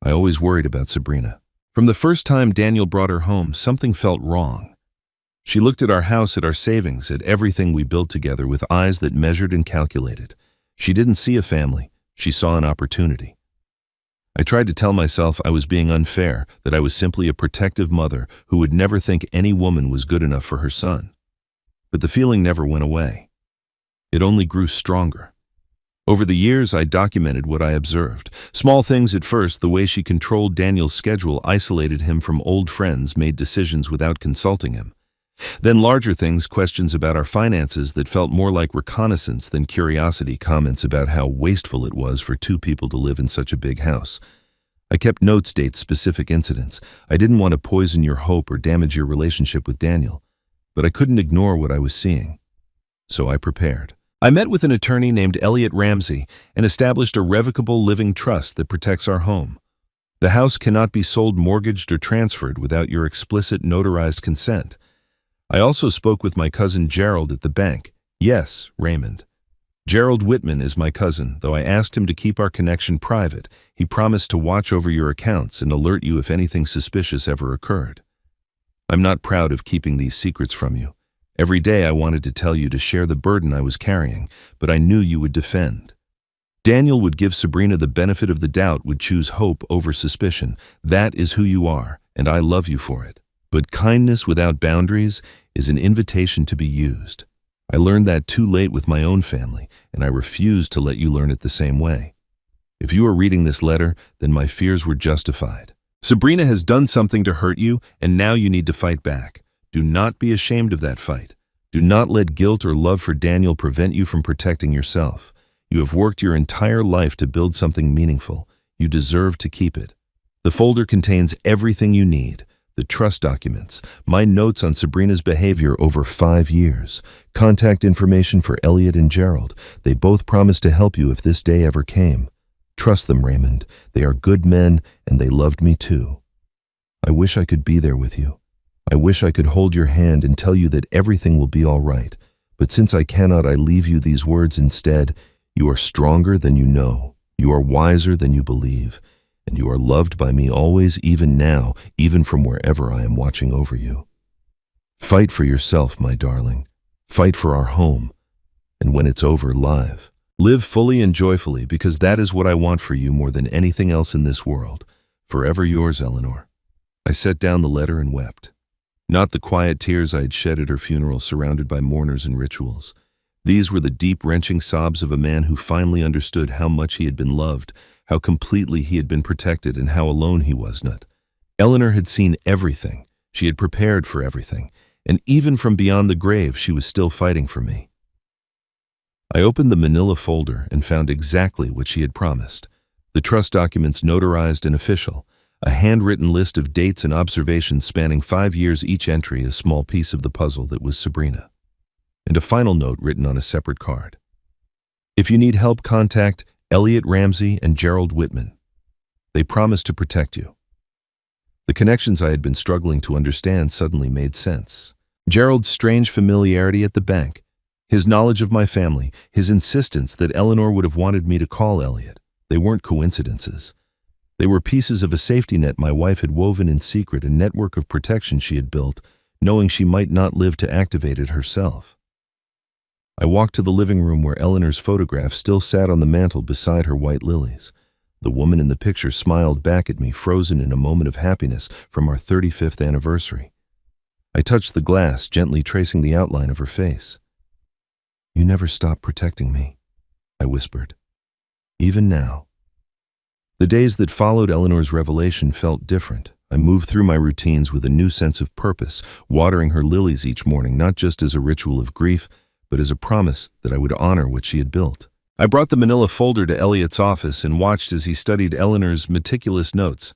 Speaker 1: I always worried about Sabrina. From the first time Daniel brought her home, something felt wrong. She looked at our house, at our savings, at everything we built together with eyes that measured and calculated. She didn't see a family, she saw an opportunity. I tried to tell myself I was being unfair, that I was simply a protective mother who would never think any woman was good enough for her son. But the feeling never went away. It only grew stronger. Over the years, I documented what I observed. Small things at first, the way she controlled Daniel's schedule, isolated him from old friends, made decisions without consulting him. Then larger things, questions about our finances that felt more like reconnaissance than curiosity, comments about how wasteful it was for two people to live in such a big house. I kept notes, dates, specific incidents. I didn't want to poison your hope or damage your relationship with Daniel, but I couldn't ignore what I was seeing. So I prepared. I met with an attorney named Elliot Ramsey and established a revocable living trust that protects our home. The house cannot be sold, mortgaged, or transferred without your explicit notarized consent. I also spoke with my cousin Gerald at the bank. Yes, Raymond. Gerald Whitman is my cousin, though I asked him to keep our connection private. He promised to watch over your accounts and alert you if anything suspicious ever occurred. I'm not proud of keeping these secrets from you. Every day I wanted to tell you to share the burden I was carrying, but I knew you would defend. Daniel would give Sabrina the benefit of the doubt, would choose hope over suspicion. That is who you are, and I love you for it. But kindness without boundaries is an invitation to be used. I learned that too late with my own family, and I refuse to let you learn it the same way. If you are reading this letter, then my fears were justified. Sabrina has done something to hurt you, and now you need to fight back. Do not be ashamed of that fight. Do not let guilt or love for Daniel prevent you from protecting yourself. You have worked your entire life to build something meaningful. You deserve to keep it. The folder contains everything you need. The trust documents, my notes on Sabrina's behavior over 5 years, contact information for Elliot and Gerald. They both promised to help you if this day ever came. Trust them, Raymond. They are good men, and they loved me too. I wish I could be there with you. I wish I could hold your hand and tell you that everything will be all right. But since I cannot, I leave you these words instead. You are stronger than you know. You are wiser than you believe. And you are loved by me always, even now, even from wherever I am watching over you. Fight for yourself, my darling. Fight for our home. And when it's over, live fully and joyfully, because that is what I want for you more than anything else in this world. Forever yours, Eleanor. I set down the letter and wept. Not the quiet tears I had shed at her funeral, surrounded by mourners and rituals. These were the deep, wrenching sobs of a man who finally understood how much he had been loved, how completely he had been protected, and how alone he was not. Eleanor had seen everything. She had prepared for everything. And even from beyond the grave, she was still fighting for me. I opened the manila folder and found exactly what she had promised. The trust documents notarized and official. A handwritten list of dates and observations spanning 5 years, each entry a small piece of the puzzle that was Sabrina. And a final note written on a separate card. If you need help, contact Elliot Ramsey and Gerald Whitman. They promise to protect you. The connections I had been struggling to understand suddenly made sense. Gerald's strange familiarity at the bank, his knowledge of my family, his insistence that Eleanor would have wanted me to call Elliot. They weren't coincidences. They were pieces of a safety net my wife had woven in secret, a network of protection she had built, knowing she might not live to activate it herself. I walked to the living room where Eleanor's photograph still sat on the mantel beside her white lilies. The woman in the picture smiled back at me, frozen in a moment of happiness from our 35th anniversary. I touched the glass, gently tracing the outline of her face. "You never stopped protecting me," I whispered. "Even now." The days that followed Eleanor's revelation felt different. I moved through my routines with a new sense of purpose, watering her lilies each morning, not just as a ritual of grief, but as a promise that I would honor what she had built. I brought the manila folder to Elliot's office and watched as he studied Eleanor's meticulous notes,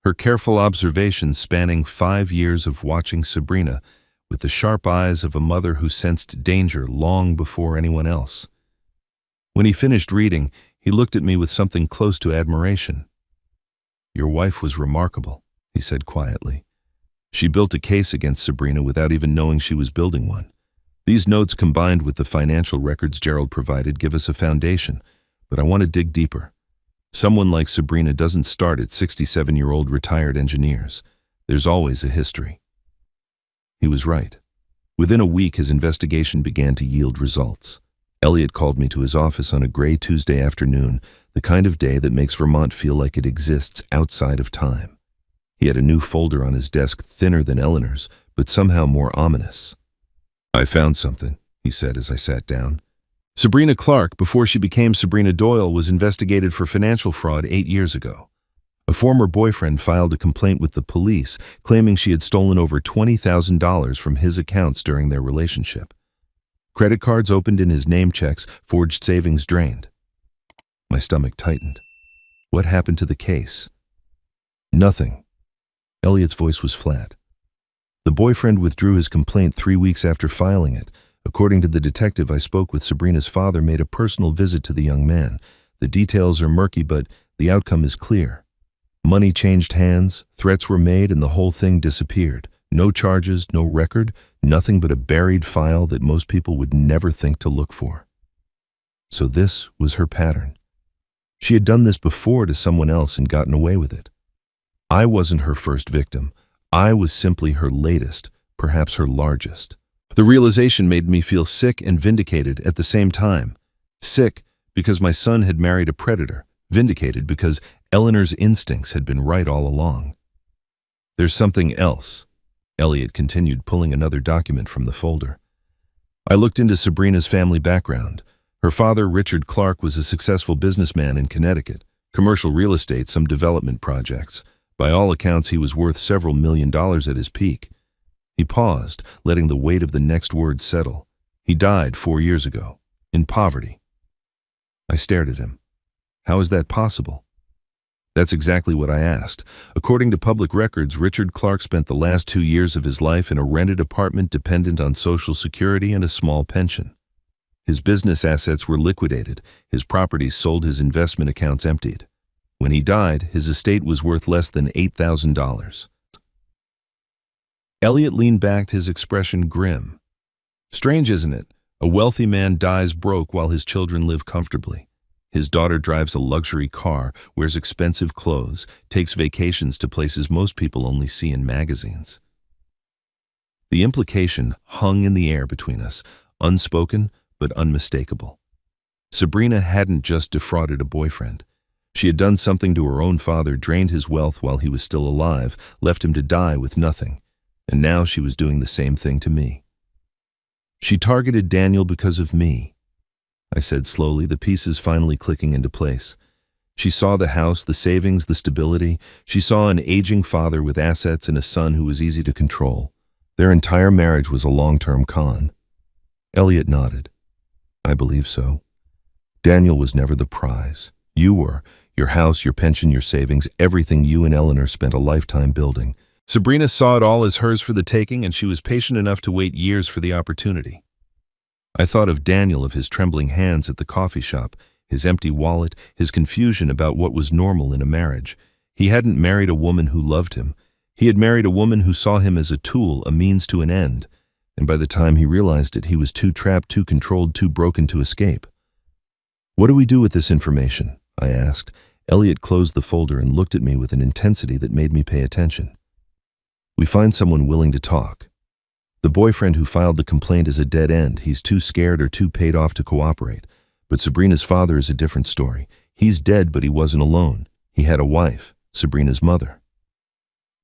Speaker 1: her careful observations spanning 5 years of watching Sabrina with the sharp eyes of a mother who sensed danger long before anyone else. When he finished reading, he looked at me with something close to admiration. Your wife was remarkable, he said quietly. She built a case against Sabrina without even knowing she was building one. These notes, combined with the financial records Gerald provided, give us a foundation, but I want to dig deeper. Someone like Sabrina doesn't start at 67-year-old retired engineers. There's always a history. He was right. Within a week, his investigation began to yield results. Elliot called me to his office on a gray Tuesday afternoon, the kind of day that makes Vermont feel like it exists outside of time. He had a new folder on his desk, thinner than Eleanor's, but somehow more ominous. I found something, he said as I sat down. Sabrina Clark, before she became Sabrina Doyle, was investigated for financial fraud 8 years ago. A former boyfriend filed a complaint with the police, claiming she had stolen over $20,000 from his accounts during their relationship. Credit cards opened in his name checks, forged savings drained. My stomach tightened. What happened to the case? Nothing. Elliot's voice was flat. The boyfriend withdrew his complaint 3 weeks after filing it. According to the detective I spoke with, Sabrina's father made a personal visit to the young man. The details are murky, but the outcome is clear. Money changed hands, threats were made, and the whole thing disappeared. No charges, no record, nothing but a buried file that most people would never think to look for. So this was her pattern. She had done this before to someone else and gotten away with it. I wasn't her first victim. I was simply her latest, perhaps her largest. The realization made me feel sick and vindicated at the same time. Sick because my son had married a predator. Vindicated because Eleanor's instincts had been right all along. There's something else. Elliot continued, pulling another document from the folder. I looked into Sabrina's family background. Her father, Richard Clark, was a successful businessman in Connecticut. Commercial real estate, some development projects. By all accounts, he was worth several $1 million at his peak. He paused, letting the weight of the next word settle. He died 4 years ago, in poverty. I stared at him. How is that possible? That's exactly what I asked. According to public records, Richard Clark spent the last 2 years of his life in a rented apartment dependent on Social Security and a small pension. His business assets were liquidated, his properties sold, his investment accounts emptied. When he died, his estate was worth less than $8,000. Elliot leaned back, his expression grim. Strange, isn't it? A wealthy man dies broke while his children live comfortably. His daughter drives a luxury car, wears expensive clothes, takes vacations to places most people only see in magazines. The implication hung in the air between us, unspoken but unmistakable. Sabrina hadn't just defrauded a boyfriend. She had done something to her own father, drained his wealth while he was still alive, left him to die with nothing. And now she was doing the same thing to me. She targeted Daniel because of me, I said slowly, the pieces finally clicking into place. She saw the house, the savings, the stability. She saw an aging father with assets and a son who was easy to control. Their entire marriage was a long-term con. Elliot nodded. I believe so. Daniel was never the prize. You were. Your house, your pension, your savings, everything you and Eleanor spent a lifetime building. Sabrina saw it all as hers for the taking, and she was patient enough to wait years for the opportunity. I thought of Daniel, of his trembling hands at the coffee shop, his empty wallet, his confusion about what was normal in a marriage. He hadn't married a woman who loved him. He had married a woman who saw him as a tool, a means to an end. And by the time he realized it, he was too trapped, too controlled, too broken to escape. What do we do with this information? I asked. Elliot closed the folder and looked at me with an intensity that made me pay attention. We find someone willing to talk. The boyfriend who filed the complaint is a dead end. He's too scared or too paid off to cooperate. But Sabrina's father is a different story. He's dead, but he wasn't alone. He had a wife, Sabrina's mother.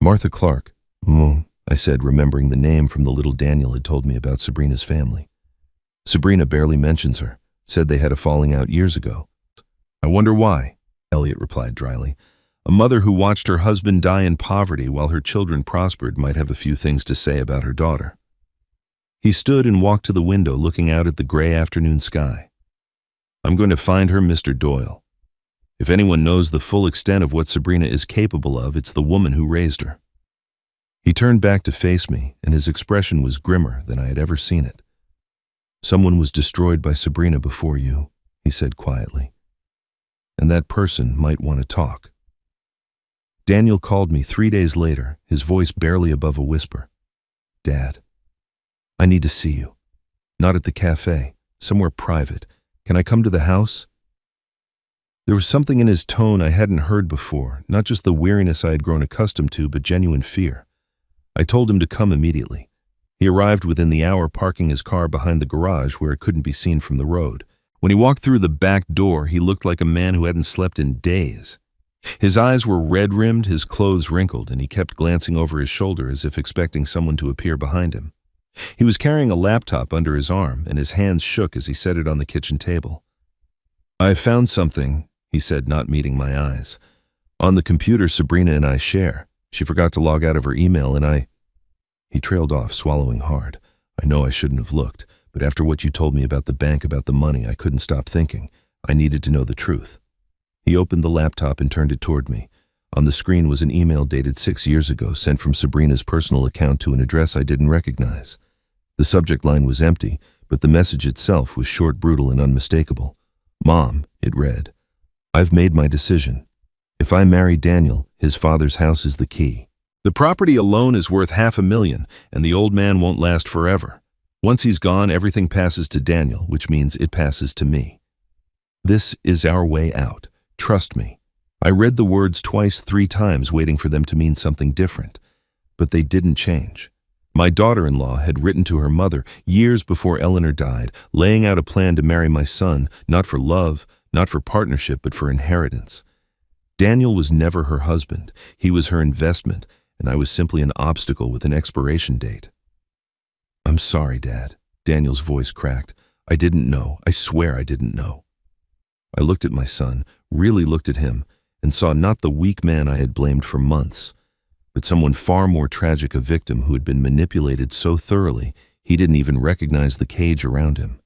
Speaker 1: Martha Clark. I said, remembering the name from the little Daniel had told me about Sabrina's family. Sabrina barely mentions her, said they had a falling out years ago. I wonder why, Elliot replied dryly. A mother who watched her husband die in poverty while her children prospered might have a few things to say about her daughter. He stood and walked to the window, looking out at the gray afternoon sky. I'm going to find her, Mr. Doyle. If anyone knows the full extent of what Sabrina is capable of, it's the woman who raised her. He turned back to face me, and his expression was grimmer than I had ever seen it. Someone was destroyed by Sabrina before you, he said quietly. And that person might want to talk. Daniel called me 3 days later, his voice barely above a whisper. "Dad, I need to see you. Not at the cafe, somewhere private. Can I come to the house?" There was something in his tone I hadn't heard before, not just the weariness I had grown accustomed to, but genuine fear. I told him to come immediately. He arrived within the hour, parking his car behind the garage where it couldn't be seen from the road. When he walked through the back door, he looked like a man who hadn't slept in days. His eyes were red-rimmed, his clothes wrinkled, and he kept glancing over his shoulder as if expecting someone to appear behind him. He was carrying a laptop under his arm, and his hands shook as he set it on the kitchen table. "I found something," he said, not meeting my eyes. "On the computer Sabrina and I share. She forgot to log out of her email and I—" He trailed off, swallowing hard. I know I shouldn't have looked, but after what you told me about the bank, about the money, I couldn't stop thinking. I needed to know the truth. He opened the laptop and turned it toward me. On the screen was an email dated 6 years ago, sent from Sabrina's personal account to an address I didn't recognize. The subject line was empty, but the message itself was short, brutal, and unmistakable. "Mom," it read, "I've made my decision. If I marry Daniel, his father's house is the key. The property alone is worth $500,000, and the old man won't last forever. Once he's gone, everything passes to Daniel, which means it passes to me. This is our way out. Trust me." I read the words twice, 3 times, waiting for them to mean something different. But they didn't change. My daughter-in-law had written to her mother years before Eleanor died, laying out a plan to marry my son, not for love, not for partnership, but for inheritance. Daniel was never her husband. He was her investment, and I was simply an obstacle with an expiration date. "I'm sorry, Dad." Daniel's voice cracked. "I didn't know. I swear I didn't know." I looked at my son, really looked at him, and saw not the weak man I had blamed for months, but someone far more tragic, a victim who had been manipulated so thoroughly he didn't even recognize the cage around him.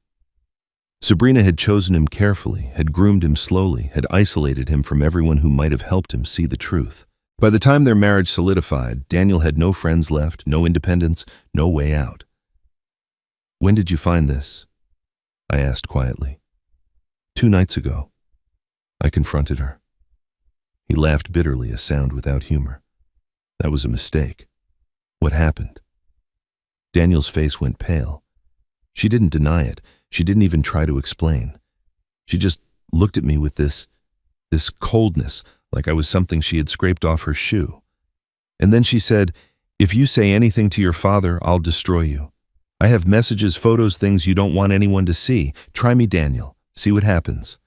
Speaker 1: Sabrina had chosen him carefully, had groomed him slowly, had isolated him from everyone who might have helped him see the truth. By the time their marriage solidified, Daniel had no friends left, no independence, no way out. "When did you find this?" I asked quietly. 2 nights ago. I confronted her. He laughed bitterly, a sound without humor. "That was a mistake. What happened?" Daniel's face went pale. She didn't deny it. She didn't even try to explain. She just looked at me with this coldness, like I was something she had scraped off her shoe. And then she said, "If you say anything to your father, I'll destroy you. I have messages, photos, things you don't want anyone to see. Try me, Daniel. See what happens."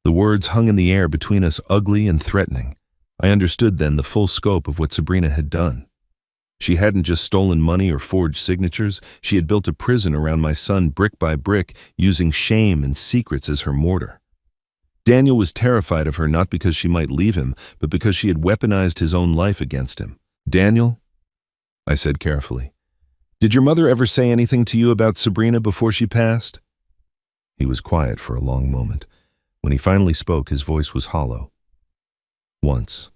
Speaker 1: The words hung in the air between us, ugly and threatening. I understood then the full scope of what Sabrina had done. She hadn't just stolen money or forged signatures. She had built a prison around my son brick by brick, using shame and secrets as her mortar. Daniel was terrified of her not because she might leave him, but because she had weaponized his own life against him. "Daniel," I said carefully, "did your mother ever say anything to you about Sabrina before she passed?" He was quiet for a long moment. When he finally spoke, his voice was hollow. "Once.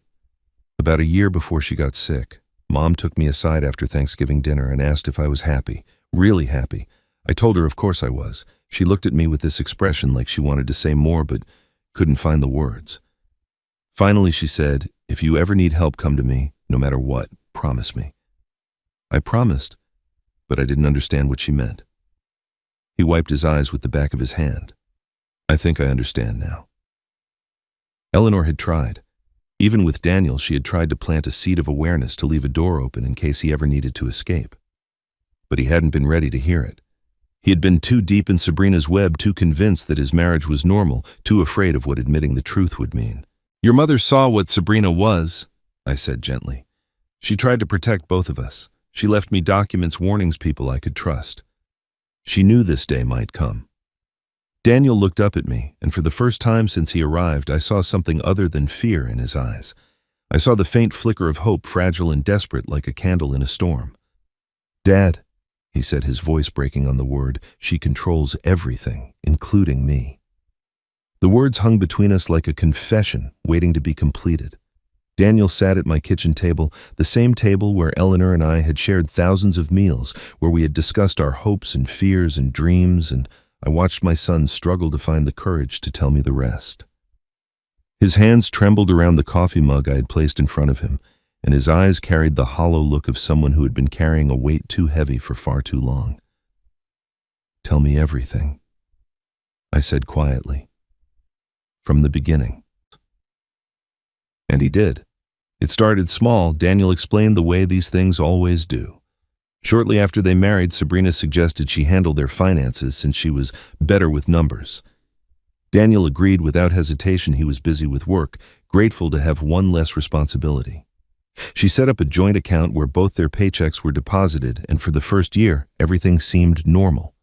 Speaker 1: About a year before she got sick. Mom took me aside after Thanksgiving dinner and asked if I was happy, really happy. I told her of course I was. She looked at me with this expression like she wanted to say more but couldn't find the words. Finally she said, 'If you ever need help, come to me, no matter what, promise me.' I promised, but I didn't understand what she meant." He wiped his eyes with the back of his hand. "I think I understand now." Eleanor had tried. Even with Daniel, she had tried to plant a seed of awareness to leave a door open in case he ever needed to escape. But he hadn't been ready to hear it. He had been too deep in Sabrina's web, too convinced that his marriage was normal, too afraid of what admitting the truth would mean. "Your mother saw what Sabrina was," I said gently. "She tried to protect both of us. She left me documents, warnings, people I could trust. She knew this day might come." Daniel looked up at me, and for the first time since he arrived, I saw something other than fear in his eyes. I saw the faint flicker of hope, fragile and desperate like a candle in a storm. "Dad," he said, his voice breaking on the word, "she controls everything, including me." The words hung between us like a confession waiting to be completed. Daniel sat at my kitchen table, the same table where Eleanor and I had shared thousands of meals, where we had discussed our hopes and fears and dreams, and I watched my son struggle to find the courage to tell me the rest. His hands trembled around the coffee mug I had placed in front of him, and his eyes carried the hollow look of someone who had been carrying a weight too heavy for far too long. "Tell me everything," I said quietly. "From the beginning." And he did. It started small. Daniel explained the way these things always do. Shortly after they married, Sabrina suggested she handle their finances since she was better with numbers. Daniel agreed without hesitation. He was busy with work, grateful to have one less responsibility. She set up a joint account where both their paychecks were deposited, and for the first year, everything seemed normal.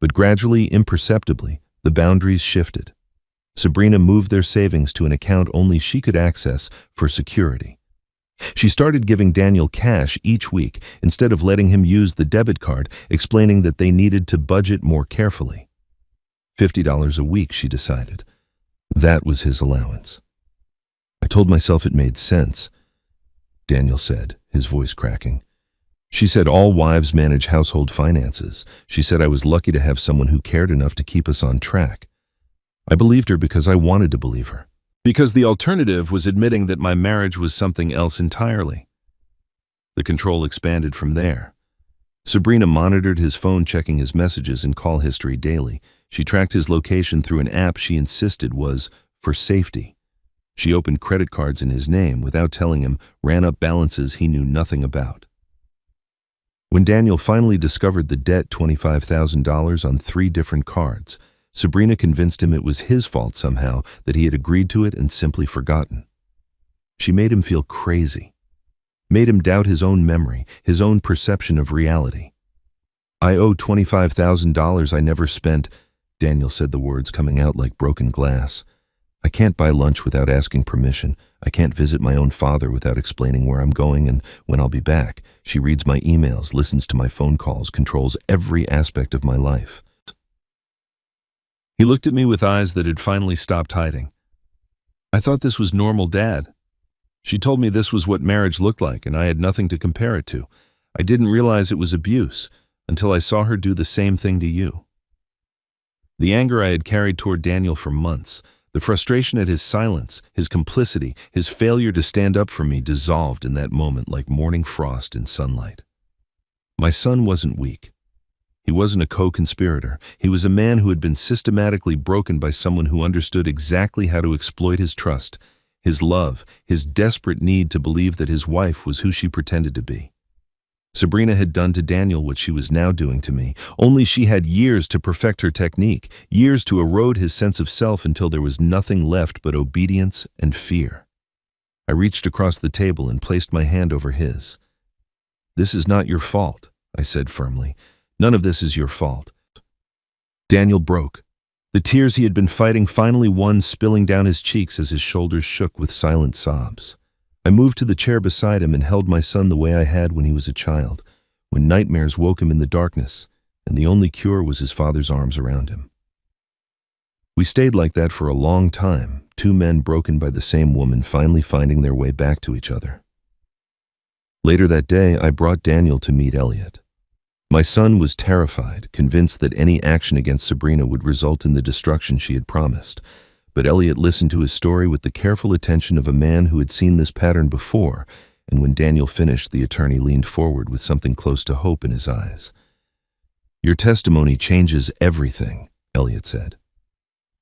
Speaker 1: But gradually, imperceptibly, the boundaries shifted. Sabrina moved their savings to an account only she could access for security. She started giving Daniel cash each week instead of letting him use the debit card, explaining that they needed to budget more carefully. $50 a week, she decided. That was his allowance. I told myself it made sense. Daniel said, his voice cracking. She said all wives manage household finances. She said I was lucky to have someone who cared enough to keep us on track. I believed her because I wanted to believe her. Because the alternative was admitting that my marriage was something else entirely. The control expanded from there. Sabrina monitored his phone, checking his messages and call history daily. She tracked his location through an app she insisted was for safety. She opened credit cards in his name without telling him, ran up balances he knew nothing about. When Daniel finally discovered the debt, $25,000 on 3 different cards, Sabrina convinced him it was his fault somehow, that he had agreed to it and simply forgotten. She made him feel crazy, made him doubt his own memory, his own perception of reality. "I owe $25,000 I never spent," Daniel said, the words coming out like broken glass. "I can't buy lunch without asking permission. I can't visit my own father without explaining where I'm going and when I'll be back. She reads my emails, listens to my phone calls, controls every aspect of my life." He looked at me with eyes that had finally stopped hiding. "I thought this was normal, Dad. She told me this was what marriage looked like, and I had nothing to compare it to. I didn't realize it was abuse until I saw her do the same thing to you." The anger I had carried toward Daniel for months, the frustration at his silence, his complicity, his failure to stand up for me dissolved in that moment like morning frost in sunlight. My son wasn't weak. He wasn't a co-conspirator. He was a man who had been systematically broken by someone who understood exactly how to exploit his trust, his love, his desperate need to believe that his wife was who she pretended to be. Sabrina had done to Daniel what she was now doing to me, only she had years to perfect her technique, years to erode his sense of self until there was nothing left but obedience and fear. I reached across the table and placed my hand over his. "This is not your fault," I said firmly. "None of this is your fault." Daniel broke. The tears he had been fighting finally won, spilling down his cheeks as his shoulders shook with silent sobs. I moved to the chair beside him and held my son the way I had when he was a child, when nightmares woke him in the darkness, and the only cure was his father's arms around him. We stayed like that for a long time, 2 men broken by the same woman finally finding their way back to each other. Later that day, I brought Daniel to meet Elliot. My son was terrified, convinced that any action against Sabrina would result in the destruction she had promised. But Elliot listened to his story with the careful attention of a man who had seen this pattern before, and when Daniel finished, the attorney leaned forward with something close to hope in his eyes. "Your testimony changes everything," Elliot said.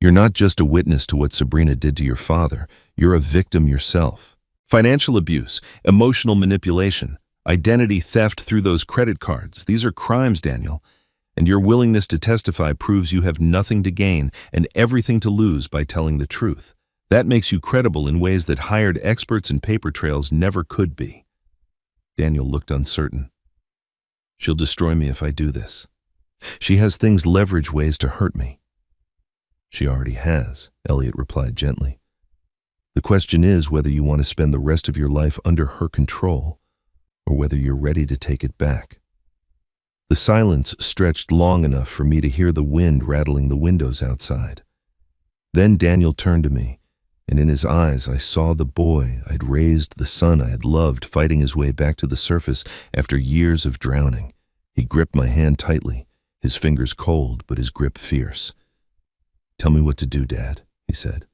Speaker 1: "You're not just a witness to what Sabrina did to your father, you're a victim yourself. Financial abuse, emotional manipulation, identity theft through those credit cards. These are crimes, Daniel, and your willingness to testify proves you have nothing to gain and everything to lose by telling the truth. That makes you credible in ways that hired experts and paper trails never could be." Daniel looked uncertain. "She'll destroy me if I do this. She has things, leverage ways to hurt me." "She already has," Elliot replied gently. "The question is whether you want to spend the rest of your life under her control, or whether you're ready to take it back." The silence stretched long enough for me to hear the wind rattling the windows outside. Then Daniel turned to me, and in his eyes I saw the boy I'd raised, the son I had loved, fighting his way back to the surface after years of drowning. He gripped my hand tightly, his fingers cold but his grip fierce. "Tell me what to do, Dad," he said.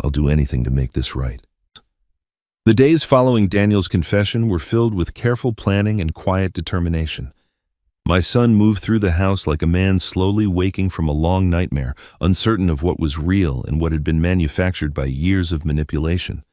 Speaker 1: I'll do anything to make this right. The days following Daniel's confession were filled with careful planning and quiet determination. My son moved through the house like a man slowly waking from a long nightmare, uncertain of what was real and what had been manufactured by years of manipulation.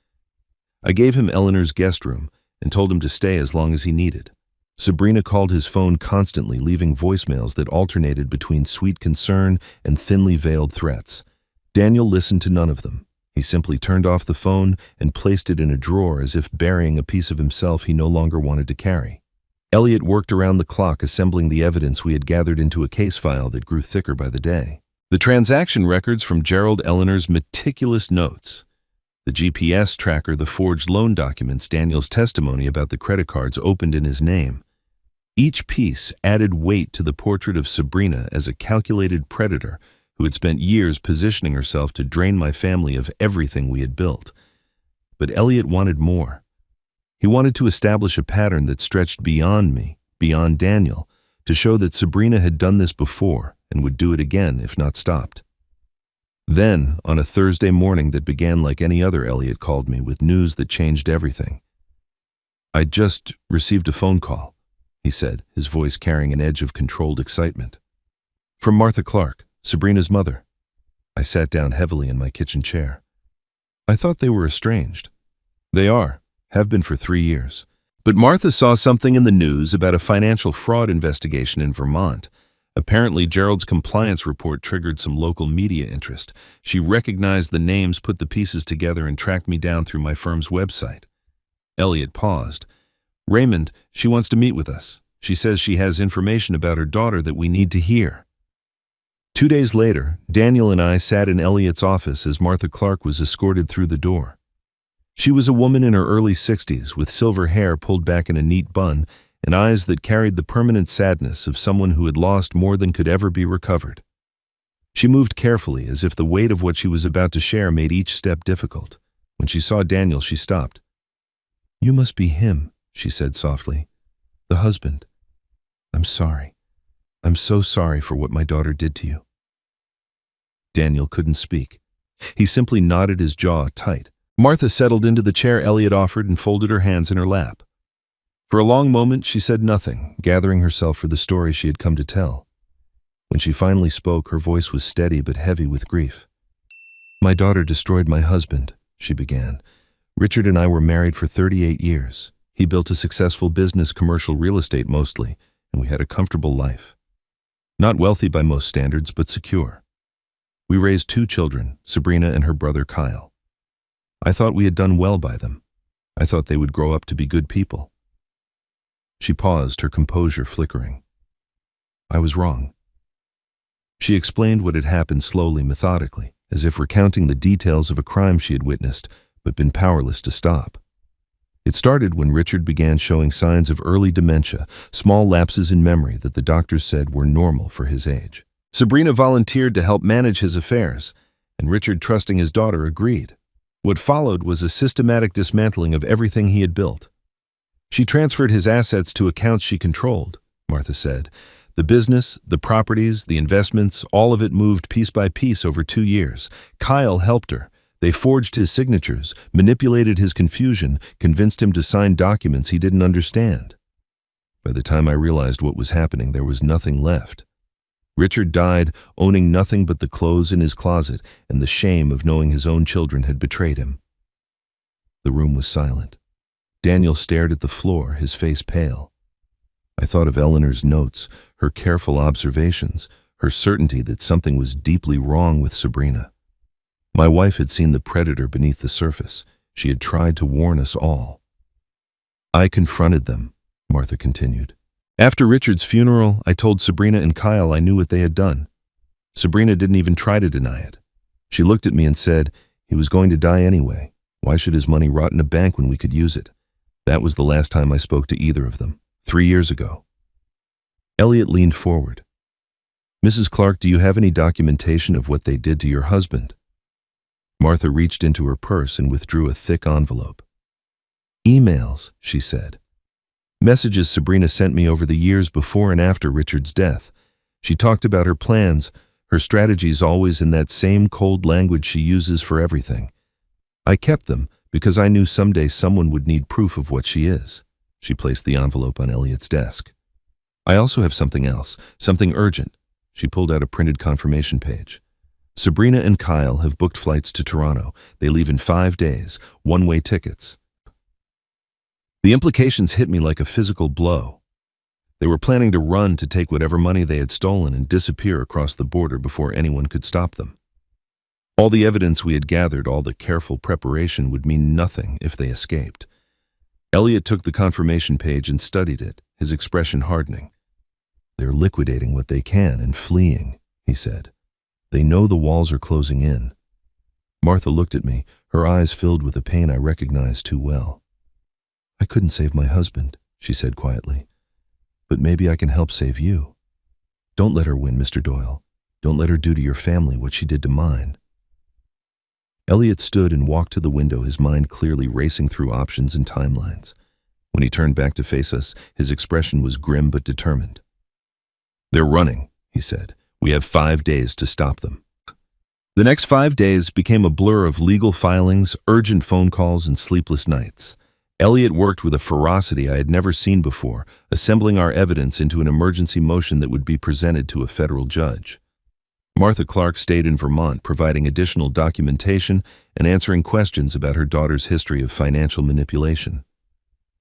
Speaker 1: I gave him Eleanor's guest room and told him to stay as long as he needed. Sabrina called his phone constantly, leaving voicemails that alternated between sweet concern and thinly veiled threats. Daniel listened to none of them. He simply turned off the phone and placed it in a drawer as if burying a piece of himself he no longer wanted to carry. Elliot worked around the clock assembling the evidence we had gathered into a case file that grew thicker by the day. The transaction records from Gerald Eleanor's meticulous notes, the GPS tracker, the forged loan documents, Daniel's testimony about the credit cards opened in his name. Each piece added weight to the portrait of Sabrina as a calculated predator who had spent years positioning herself to drain my family of everything we had built. But Elliot wanted more. He wanted to establish a pattern that stretched beyond me, beyond Daniel, to show that Sabrina had done this before and would do it again if not stopped. Then, on a Thursday morning that began like any other, Elliot called me with news that changed everything. "I just received a phone call," he said, his voice carrying an edge of controlled excitement. "From Martha Clark, Sabrina's mother." I sat down heavily in my kitchen chair. "I thought they were estranged." "They are, have been for 3 years. But Martha saw something in the news about a financial fraud investigation in Vermont. Apparently, Gerald's compliance report triggered some local media interest. She recognized the names, put the pieces together, and tracked me down through my firm's website." Elliot paused. "Raymond, she wants to meet with us. She says she has information about her daughter that we need to hear." 2 days later, Daniel and I sat in Elliot's office as Martha Clark was escorted through the door. She was a woman in her early 60s with silver hair pulled back in a neat bun and eyes that carried the permanent sadness of someone who had lost more than could ever be recovered. She moved carefully, as if the weight of what she was about to share made each step difficult. When she saw Daniel, she stopped. "You must be him," she said softly. "The husband. I'm sorry. I'm so sorry for what my daughter did to you." Daniel couldn't speak. He simply nodded, his jaw tight. Martha settled into the chair Elliot offered and folded her hands in her lap. For a long moment, she said nothing, gathering herself for the story she had come to tell. When she finally spoke, her voice was steady but heavy with grief. "My daughter destroyed my husband," she began. "Richard and I were married for 38 years. He built a successful business, commercial real estate mostly, and we had a comfortable life. Not wealthy by most standards, but secure. We raised 2 children, Sabrina and her brother Kyle. I thought we had done well by them. I thought they would grow up to be good people." She paused, her composure flickering. "I was wrong." She explained what had happened slowly, methodically, as if recounting the details of a crime she had witnessed, but been powerless to stop. It started when Richard began showing signs of early dementia, small lapses in memory that the doctors said were normal for his age. Sabrina volunteered to help manage his affairs, and Richard, trusting his daughter, agreed. What followed was a systematic dismantling of everything he had built. She transferred his assets to accounts she controlled, Martha said. The business, the properties, the investments, all of it moved piece by piece over 2 years. Kyle helped her. They forged his signatures, manipulated his confusion, convinced him to sign documents he didn't understand. By the time I realized what was happening, there was nothing left. Richard died, owning nothing but the clothes in his closet and the shame of knowing his own children had betrayed him. The room was silent. Daniel stared at the floor, his face pale. I thought of Eleanor's notes, her careful observations, her certainty that something was deeply wrong with Sabrina. My wife had seen the predator beneath the surface. She had tried to warn us all. "I confronted them," Martha continued. "After Richard's funeral, I told Sabrina and Kyle I knew what they had done. Sabrina didn't even try to deny it. She looked at me and said, he was going to die anyway. Why should his money rot in a bank when we could use it? That was the last time I spoke to either of them, 3 years ago." Elliot leaned forward. "Mrs. Clark, do you have any documentation of what they did to your husband?" Martha reached into her purse and withdrew a thick envelope. "Emails," she said. "Messages Sabrina sent me over the years before and after Richard's death. She talked about her plans, her strategies, always in that same cold language she uses for everything. I kept them because I knew someday someone would need proof of what she is. She placed the envelope on Elliot's desk. I also have something else, something urgent. She pulled out a printed confirmation page. Sabrina and Kyle have booked flights to Toronto. They leave in 5 days, one-way tickets. The implications hit me like a physical blow. They were planning to run to take whatever money they had stolen and disappear across the border before anyone could stop them. All the evidence we had gathered, all the careful preparation would mean nothing if they escaped. Elliot took the confirmation page and studied it, his expression hardening. "They're liquidating what they can and fleeing," he said. "They know the walls are closing in." Martha looked at me, her eyes filled with a pain I recognized too well. "I couldn't save my husband," she said quietly. "But maybe I can help save you. Don't let her win, Mr. Doyle. Don't let her do to your family what she did to mine." Elliot stood and walked to the window, his mind clearly racing through options and timelines. When he turned back to face us, his expression was grim but determined. "They're running," he said. "We have 5 days to stop them." The next 5 days became a blur of legal filings, urgent phone calls, and sleepless nights. Elliot worked with a ferocity I had never seen before, assembling our evidence into an emergency motion that would be presented to a federal judge. Martha Clark stayed in Vermont, providing additional documentation and answering questions about her daughter's history of financial manipulation.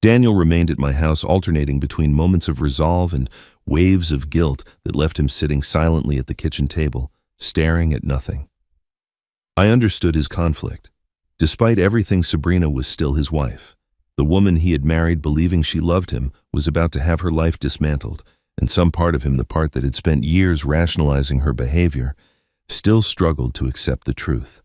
Speaker 1: Daniel remained at my house, alternating between moments of resolve and waves of guilt that left him sitting silently at the kitchen table, staring at nothing. I understood his conflict. Despite everything, Sabrina was still his wife. The woman he had married, believing she loved him, was about to have her life dismantled, and some part of him, the part that had spent years rationalizing her behavior, still struggled to accept the truth.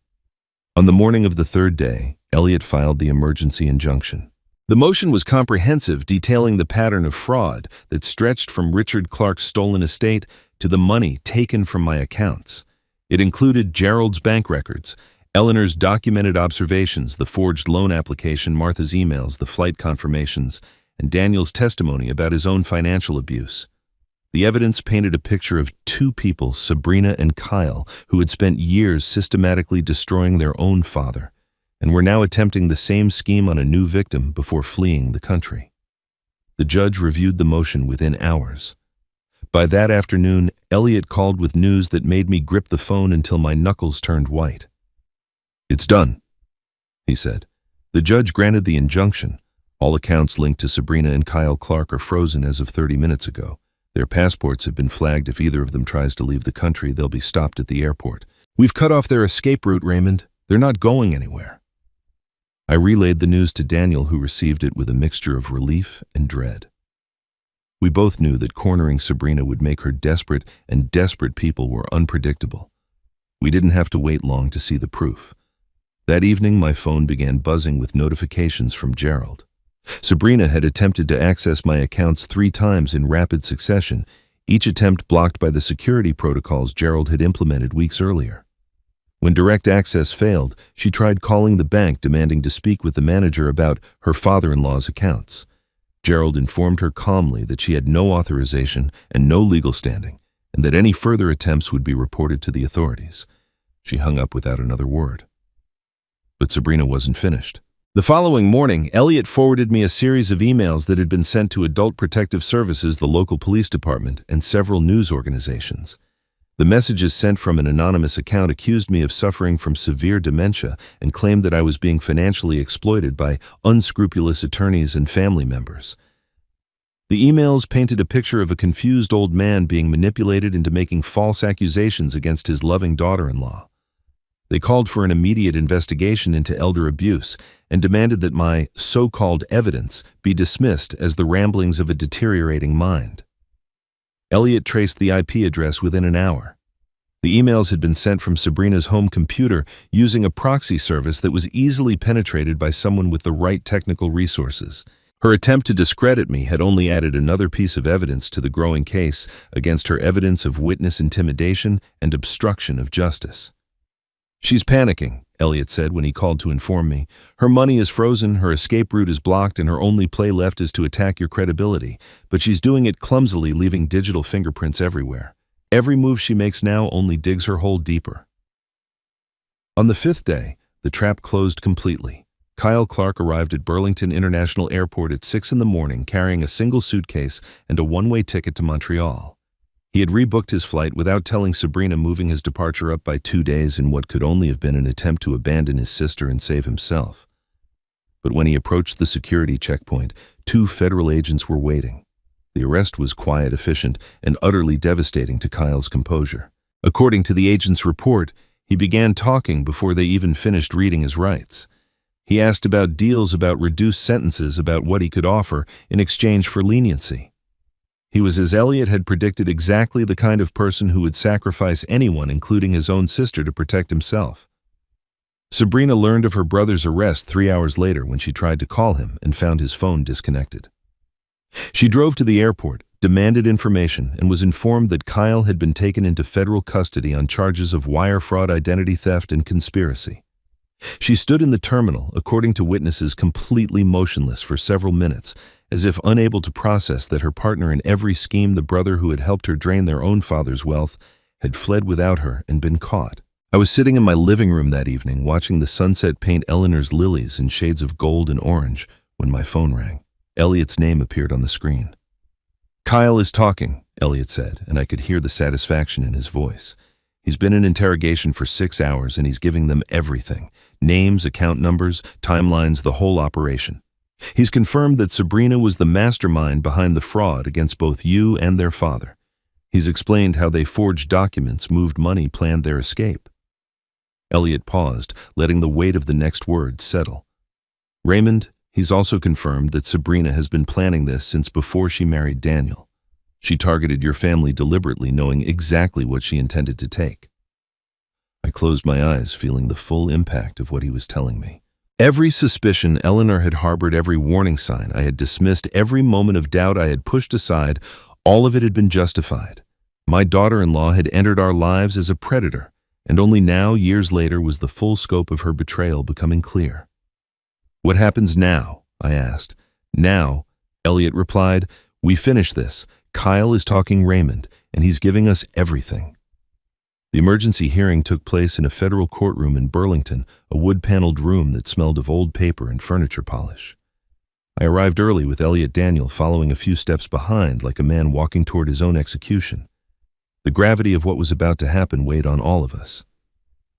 Speaker 1: On the morning of the 3rd day, Elliot filed the emergency injunction. The motion was comprehensive, detailing the pattern of fraud that stretched from Richard Clark's stolen estate to the money taken from my accounts. It included Gerald's bank records, Eleanor's documented observations, the forged loan application, Martha's emails, the flight confirmations, and Daniel's testimony about his own financial abuse. The evidence painted a picture of 2 people, Sabrina and Kyle, who had spent years systematically destroying their own father, and were now attempting the same scheme on a new victim before fleeing the country. The judge reviewed the motion within hours. By that afternoon, Elliot called with news that made me grip the phone until my knuckles turned white. "It's done," he said. The judge granted the injunction. All accounts linked to Sabrina and Kyle Clark are frozen as of 30 minutes ago. Their passports have been flagged. If either of them tries to leave the country, they'll be stopped at the airport. "We've cut off their escape route, Raymond. They're not going anywhere." I relayed the news to Daniel, who received it with a mixture of relief and dread. We both knew that cornering Sabrina would make her desperate, and desperate people were unpredictable. We didn't have to wait long to see the proof. That evening, my phone began buzzing with notifications from Gerald. Sabrina had attempted to access my accounts 3 times in rapid succession, each attempt blocked by the security protocols Gerald had implemented weeks earlier. When direct access failed, she tried calling the bank, demanding to speak with the manager about her father-in-law's accounts. Gerald informed her calmly that she had no authorization and no legal standing, and that any further attempts would be reported to the authorities. She hung up without another word. But Sabrina wasn't finished. The following morning, Elliot forwarded me a series of emails that had been sent to Adult Protective Services, the local police department, and several news organizations. The messages, sent from an anonymous account, accused me of suffering from severe dementia and claimed that I was being financially exploited by unscrupulous attorneys and family members. The emails painted a picture of a confused old man being manipulated into making false accusations against his loving daughter-in-law. They called for an immediate investigation into elder abuse and demanded that my so-called evidence be dismissed as the ramblings of a deteriorating mind. Elliot traced the IP address within an hour. The emails had been sent from Sabrina's home computer using a proxy service that was easily penetrated by someone with the right technical resources. Her attempt to discredit me had only added another piece of evidence to the growing case against her evidence of witness intimidation and obstruction of justice. "She's panicking," Elliot said when he called to inform me. "Her money is frozen, her escape route is blocked, and her only play left is to attack your credibility. But she's doing it clumsily, leaving digital fingerprints everywhere. Every move she makes now only digs her hole deeper." On the 5th day, The trap closed completely. Kyle Clark arrived at Burlington International Airport at 6 in the morning carrying a single suitcase and a one-way ticket to Montreal. He had rebooked his flight without telling Sabrina, moving his departure up by 2 days in what could only have been an attempt to abandon his sister and save himself. But when he approached the security checkpoint, 2 federal agents were waiting. The arrest was quiet, efficient, and utterly devastating to Kyle's composure. According to the agent's report, he began talking before they even finished reading his rights. He asked about deals, about reduced sentences, about what he could offer in exchange for leniency. He was, as Elliot had predicted, exactly the kind of person who would sacrifice anyone, including his own sister, to protect himself. Sabrina learned of her brother's arrest 3 hours later when she tried to call him and found his phone disconnected. She drove to the airport, demanded information, and was informed that Kyle had been taken into federal custody on charges of wire fraud, identity theft, and conspiracy. She stood in the terminal, according to witnesses, completely motionless for several minutes, as if unable to process that her partner in every scheme, the brother who had helped her drain their own father's wealth, had fled without her and been caught. I was sitting in my living room that evening, watching the sunset paint Eleanor's lilies in shades of gold and orange, when my phone rang. Elliot's name appeared on the screen. "Kyle is talking," Elliot said, and I could hear the satisfaction in his voice. "He's been in interrogation for 6 hours, and he's giving them everything. Names, account numbers, timelines, the whole operation. He's confirmed that Sabrina was the mastermind behind the fraud against both you and their father. He's explained how they forged documents, moved money, planned their escape." Elliot paused, letting the weight of the next word settle. "Raymond, he's also confirmed that Sabrina has been planning this since before she married Daniel. She targeted your family deliberately, knowing exactly what she intended to take." I closed my eyes, feeling the full impact of what he was telling me. Every suspicion Eleanor had harbored, every warning sign I had dismissed, every moment of doubt I had pushed aside, all of it had been justified. My daughter-in-law had entered our lives as a predator, and only now, years later, was the full scope of her betrayal becoming clear. "What happens now?" I asked. "Now," Elliot replied, "we finish this. Kyle is talking Raymond, and he's giving us everything." The emergency hearing took place in a federal courtroom in Burlington, a wood-paneled room that smelled of old paper and furniture polish. I arrived early, with Elliot Daniel following a few steps behind, like a man walking toward his own execution. The gravity of what was about to happen weighed on all of us.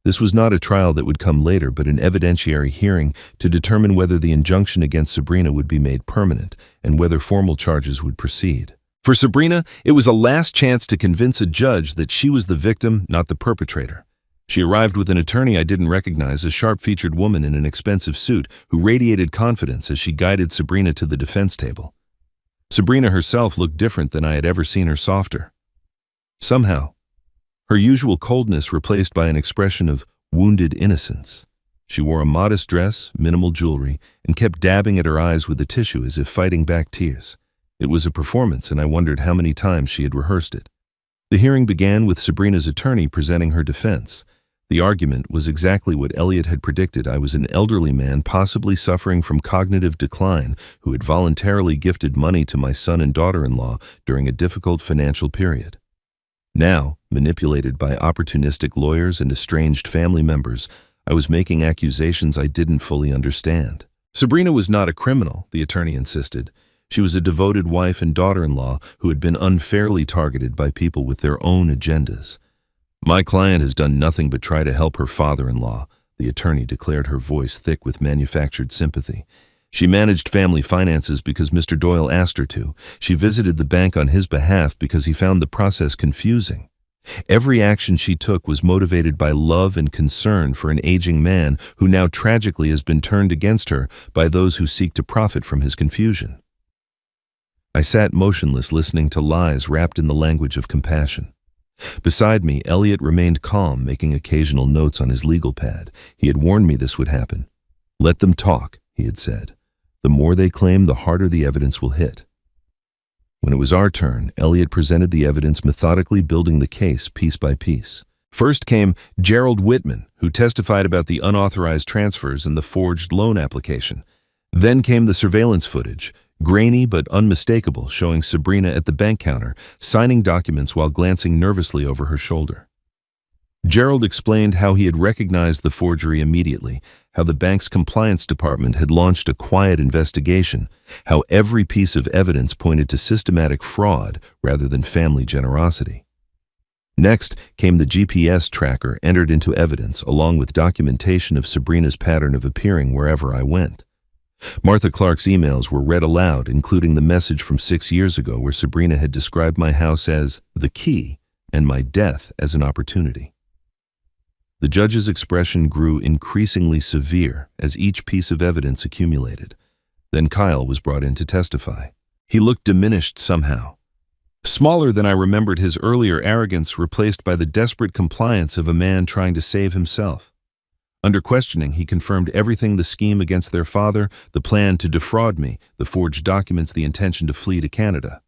Speaker 1: This was not a trial that would come later, but an evidentiary hearing to determine whether the injunction against Sabrina would be made permanent and whether formal charges would proceed. For Sabrina, it was a last chance to convince a judge that she was the victim, not the perpetrator. She arrived with an attorney I didn't recognize, a sharp-featured woman in an expensive suit who radiated confidence as she guided Sabrina to the defense table. Sabrina herself looked different than I had ever seen her, softer. Somehow, her usual coldness replaced by an expression of wounded innocence. She wore a modest dress, minimal jewelry, and kept dabbing at her eyes with a tissue as if fighting back tears. It was a performance, and I wondered how many times she had rehearsed it. The hearing began with Sabrina's attorney presenting her defense. The argument was exactly what Elliot had predicted. I was an elderly man, possibly suffering from cognitive decline, who had voluntarily gifted money to my son and daughter-in-law during a difficult financial period. Now, manipulated by opportunistic lawyers and estranged family members, I was making accusations I didn't fully understand. Sabrina was not a criminal, the attorney insisted. She was a devoted wife and daughter-in-law who had been unfairly targeted by people with their own agendas. "My client has done nothing but try to help her father-in-law," the attorney declared, her voice thick with manufactured sympathy. "She managed family finances because Mr. Doyle asked her to. She visited the bank on his behalf because he found the process confusing. Every action she took was motivated by love and concern for an aging man who now tragically has been turned against her by those who seek to profit from his confusion." I sat motionless, listening to lies wrapped in the language of compassion. Beside me, Elliot remained calm, making occasional notes on his legal pad. He had warned me this would happen. "Let them talk," he had said. "The more they claim, the harder the evidence will hit." When it was our turn, Elliot presented the evidence, methodically building the case piece by piece. First came Gerald Whitman, who testified about the unauthorized transfers and the forged loan application. Then came the surveillance footage, grainy but unmistakable, showing Sabrina at the bank counter, signing documents while glancing nervously over her shoulder. Gerald explained how he had recognized the forgery immediately, how the bank's compliance department had launched a quiet investigation, how every piece of evidence pointed to systematic fraud rather than family generosity. Next came the GPS tracker entered into evidence, along with documentation of Sabrina's pattern of appearing wherever I went. Martha Clark's emails were read aloud, including the message from 6 years ago where Sabrina had described my house as the key and my death as an opportunity. The judge's expression grew increasingly severe as each piece of evidence accumulated. Then Kyle was brought in to testify. He looked diminished somehow. Smaller than I remembered his earlier arrogance, replaced by the desperate compliance of a man trying to save himself. Under questioning, he confirmed everything: the scheme against their father, the plan to defraud me, the forged documents, the intention to flee to Canada.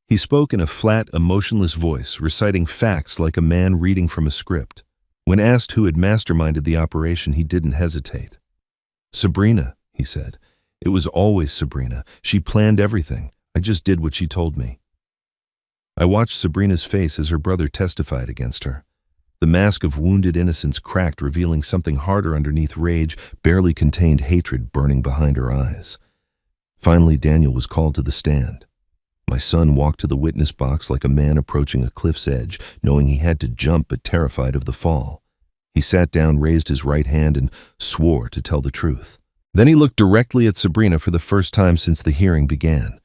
Speaker 1: He spoke in a flat, emotionless voice, reciting facts like a man reading from a script. When asked who had masterminded the operation, he didn't hesitate. "Sabrina," he said. "It was always Sabrina. She planned everything. I just did what she told me." I watched Sabrina's face as her brother testified against her. The mask of wounded innocence cracked, revealing something harder underneath rage, barely contained hatred burning behind her eyes. Finally, Daniel was called to the stand. My son walked to the witness box like a man approaching a cliff's edge, knowing he had to jump but terrified of the fall. He sat down, raised his right hand, and swore to tell the truth. Then he looked directly at Sabrina for the first time since the hearing began.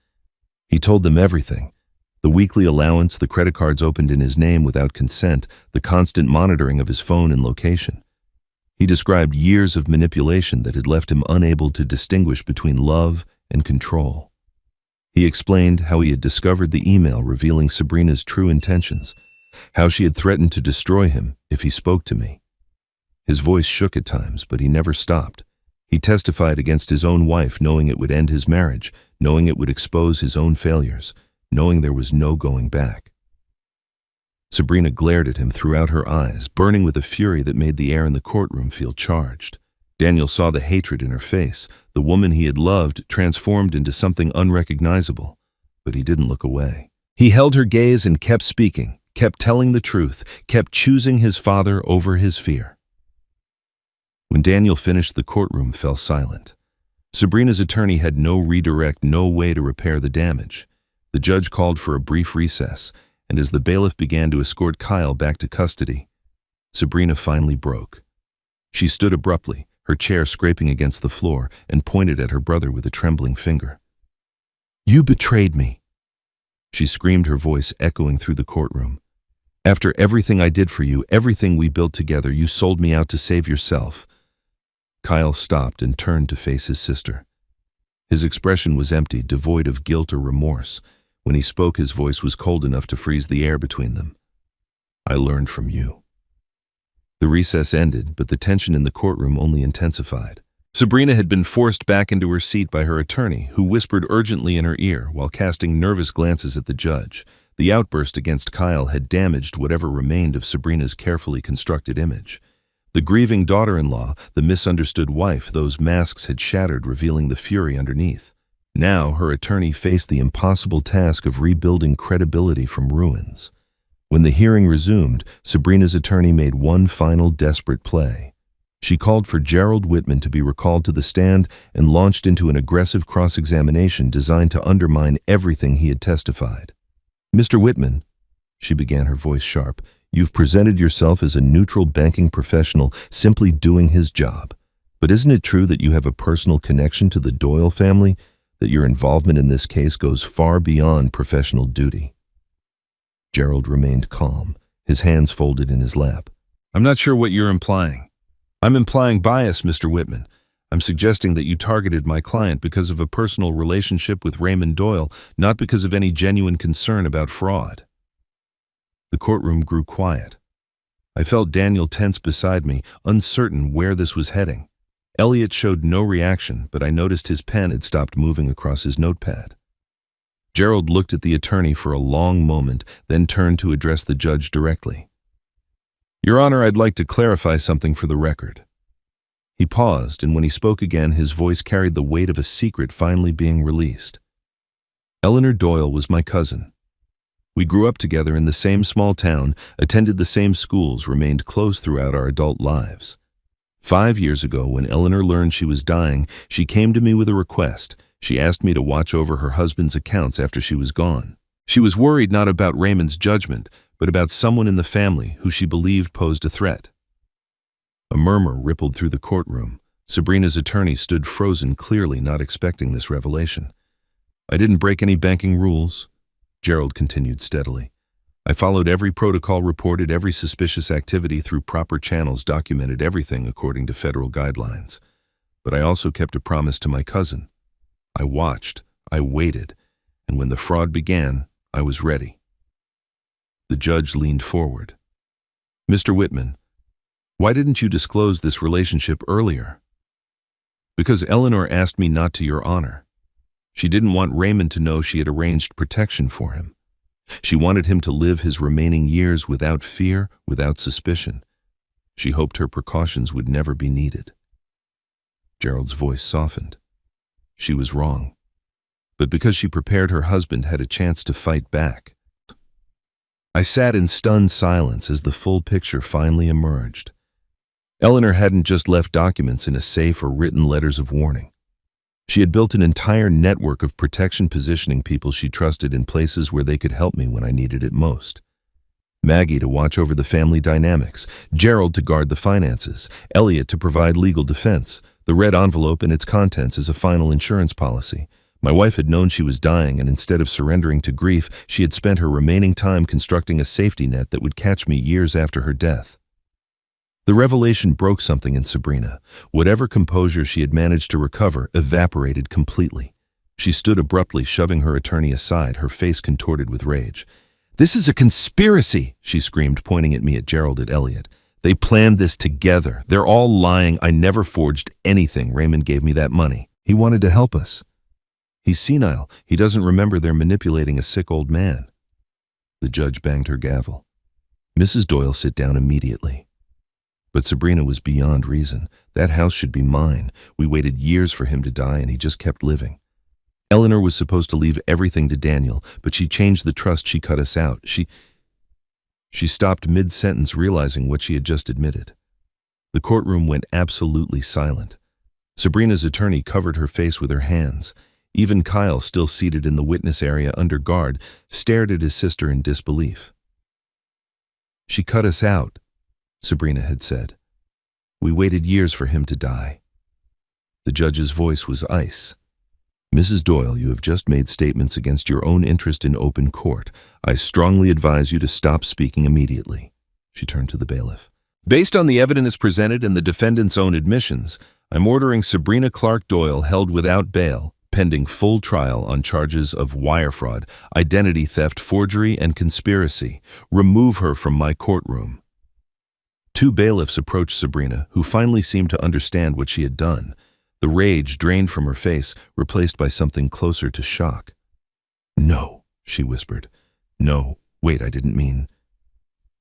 Speaker 1: He told them everything: the weekly allowance, the credit cards opened in his name without consent, the constant monitoring of his phone and location. He described years of manipulation that had left him unable to distinguish between love and control. He explained how he had discovered the email revealing Sabrina's true intentions, how she had threatened to destroy him if he spoke to me. His voice shook at times, but he never stopped. He testified against his own wife, knowing it would end his marriage, knowing it would expose his own failures, knowing there was no going back. Sabrina glared at him throughout her eyes, burning with a fury that made the air in the courtroom feel charged. Daniel saw the hatred in her face, the woman he had loved transformed into something unrecognizable, but he didn't look away. He held her gaze and kept speaking, kept telling the truth, kept choosing his father over his fear. When Daniel finished, the courtroom fell silent. Sabrina's attorney had no redirect, no way to repair the damage. The judge called for a brief recess, and as the bailiff began to escort Kyle back to custody, Sabrina finally broke. She stood abruptly, her chair scraping against the floor, and pointed at her brother with a trembling finger. "You betrayed me," she screamed, her voice echoing through the courtroom. "After everything I did for you, everything we built together, you sold me out to save yourself." Kyle stopped and turned to face his sister. His expression was empty, devoid of guilt or remorse. When he spoke, his voice was cold enough to freeze the air between them. "I learned from you." The recess ended, but the tension in the courtroom only intensified. Sabrina had been forced back into her seat by her attorney, who whispered urgently in her ear while casting nervous glances at the judge. The outburst against Kyle had damaged whatever remained of Sabrina's carefully constructed image. The grieving daughter-in-law, the misunderstood wife, those masks had shattered, revealing the fury underneath. Now her attorney faced the impossible task of rebuilding credibility from ruins. When the hearing resumed, Sabrina's attorney made one final desperate play. She called for Gerald Whitman to be recalled to the stand and launched into an aggressive cross-examination designed to undermine everything he had testified. "Mr. Whitman," she began, her voice sharp, "you've presented yourself as a neutral banking professional simply doing his job. But isn't it true that you have a personal connection to the Doyle family, that your involvement in this case goes far beyond professional duty?" Gerald remained calm, his hands folded in his lap. "I'm not sure what you're implying." "I'm implying bias, Mr. Whitman. I'm suggesting that you targeted my client because of a personal relationship with Raymond Doyle, not because of any genuine concern about fraud." The courtroom grew quiet. I felt Daniel tense beside me, uncertain where this was heading. Elliot showed no reaction, but I noticed his pen had stopped moving across his notepad. Gerald looked at the attorney for a long moment, then turned to address the judge directly. "Your Honor, I'd like to clarify something for the record." He paused, and when he spoke again, his voice carried the weight of a secret finally being released. "Eleanor Doyle was my cousin. We grew up together in the same small town, attended the same schools, remained close throughout our adult lives. 5 years ago, when Eleanor learned she was dying, she came to me with a request. She asked me to watch over her husband's accounts after she was gone. She was worried not about Raymond's judgment, but about someone in the family who she believed posed a threat. A murmur rippled through the courtroom. Sabrina's attorney stood frozen, clearly not expecting this revelation. "I didn't break any banking rules," Gerald continued steadily. "I followed every protocol, reported every suspicious activity through proper channels, documented everything according to federal guidelines. But I also kept a promise to my cousin. I watched, I waited, and when the fraud began, I was ready." The judge leaned forward. "Mr. Whitman, why didn't you disclose this relationship earlier?" "Because Eleanor asked me not to, Your Honor. She didn't want Raymond to know she had arranged protection for him. She wanted him to live his remaining years without fear, without suspicion. She hoped her precautions would never be needed." Gerald's voice softened. She was wrong. But because she prepared, her husband had a chance to fight back. I sat in stunned silence as the full picture finally emerged. Eleanor hadn't just left documents in a safe or written letters of warning. She had built an entire network of protection, positioning people she trusted in places where they could help me when I needed it most. Maggie to watch over the family dynamics, Gerald to guard the finances, Elliot to provide legal defense, the red envelope and its contents as a final insurance policy. My wife had known she was dying, and instead of surrendering to grief, she had spent her remaining time constructing a safety net that would catch me years after her death. The revelation broke something in Sabrina. Whatever composure she had managed to recover evaporated completely. She stood abruptly, shoving her attorney aside, her face contorted with rage. "This is a conspiracy," she screamed, pointing at me, at Gerald, at Elliot. "They planned this together. They're all lying. I never forged anything. Raymond gave me that money. He wanted to help us. He's senile. He doesn't remember they're manipulating a sick old man." The judge banged her gavel. "Mrs. Doyle, sit down immediately." But Sabrina was beyond reason. That house should be mine. We waited years for him to die, and he just kept living. Eleanor was supposed to leave everything to Daniel, but she changed the trust. She cut us out. She stopped mid-sentence, realizing what she had just admitted. The courtroom went absolutely silent. Sabrina's attorney covered her face with her hands. Even Kyle, still seated in the witness area under guard, stared at his sister in disbelief. "She cut us out," Sabrina had said. "We waited years for him to die." The judge's voice was ice. "Mrs. Doyle, you have just made statements against your own interest in open court. I strongly advise you to stop speaking immediately." She turned to the bailiff. "Based on the evidence presented and the defendant's own admissions, I'm ordering Sabrina Clark Doyle held without bail, pending full trial on charges of wire fraud, identity theft, forgery, and conspiracy. Remove her from my courtroom." 2 bailiffs approached Sabrina, who finally seemed to understand what she had done. The rage drained from her face, replaced by something closer to shock. "No," she whispered. "No, wait, I didn't mean."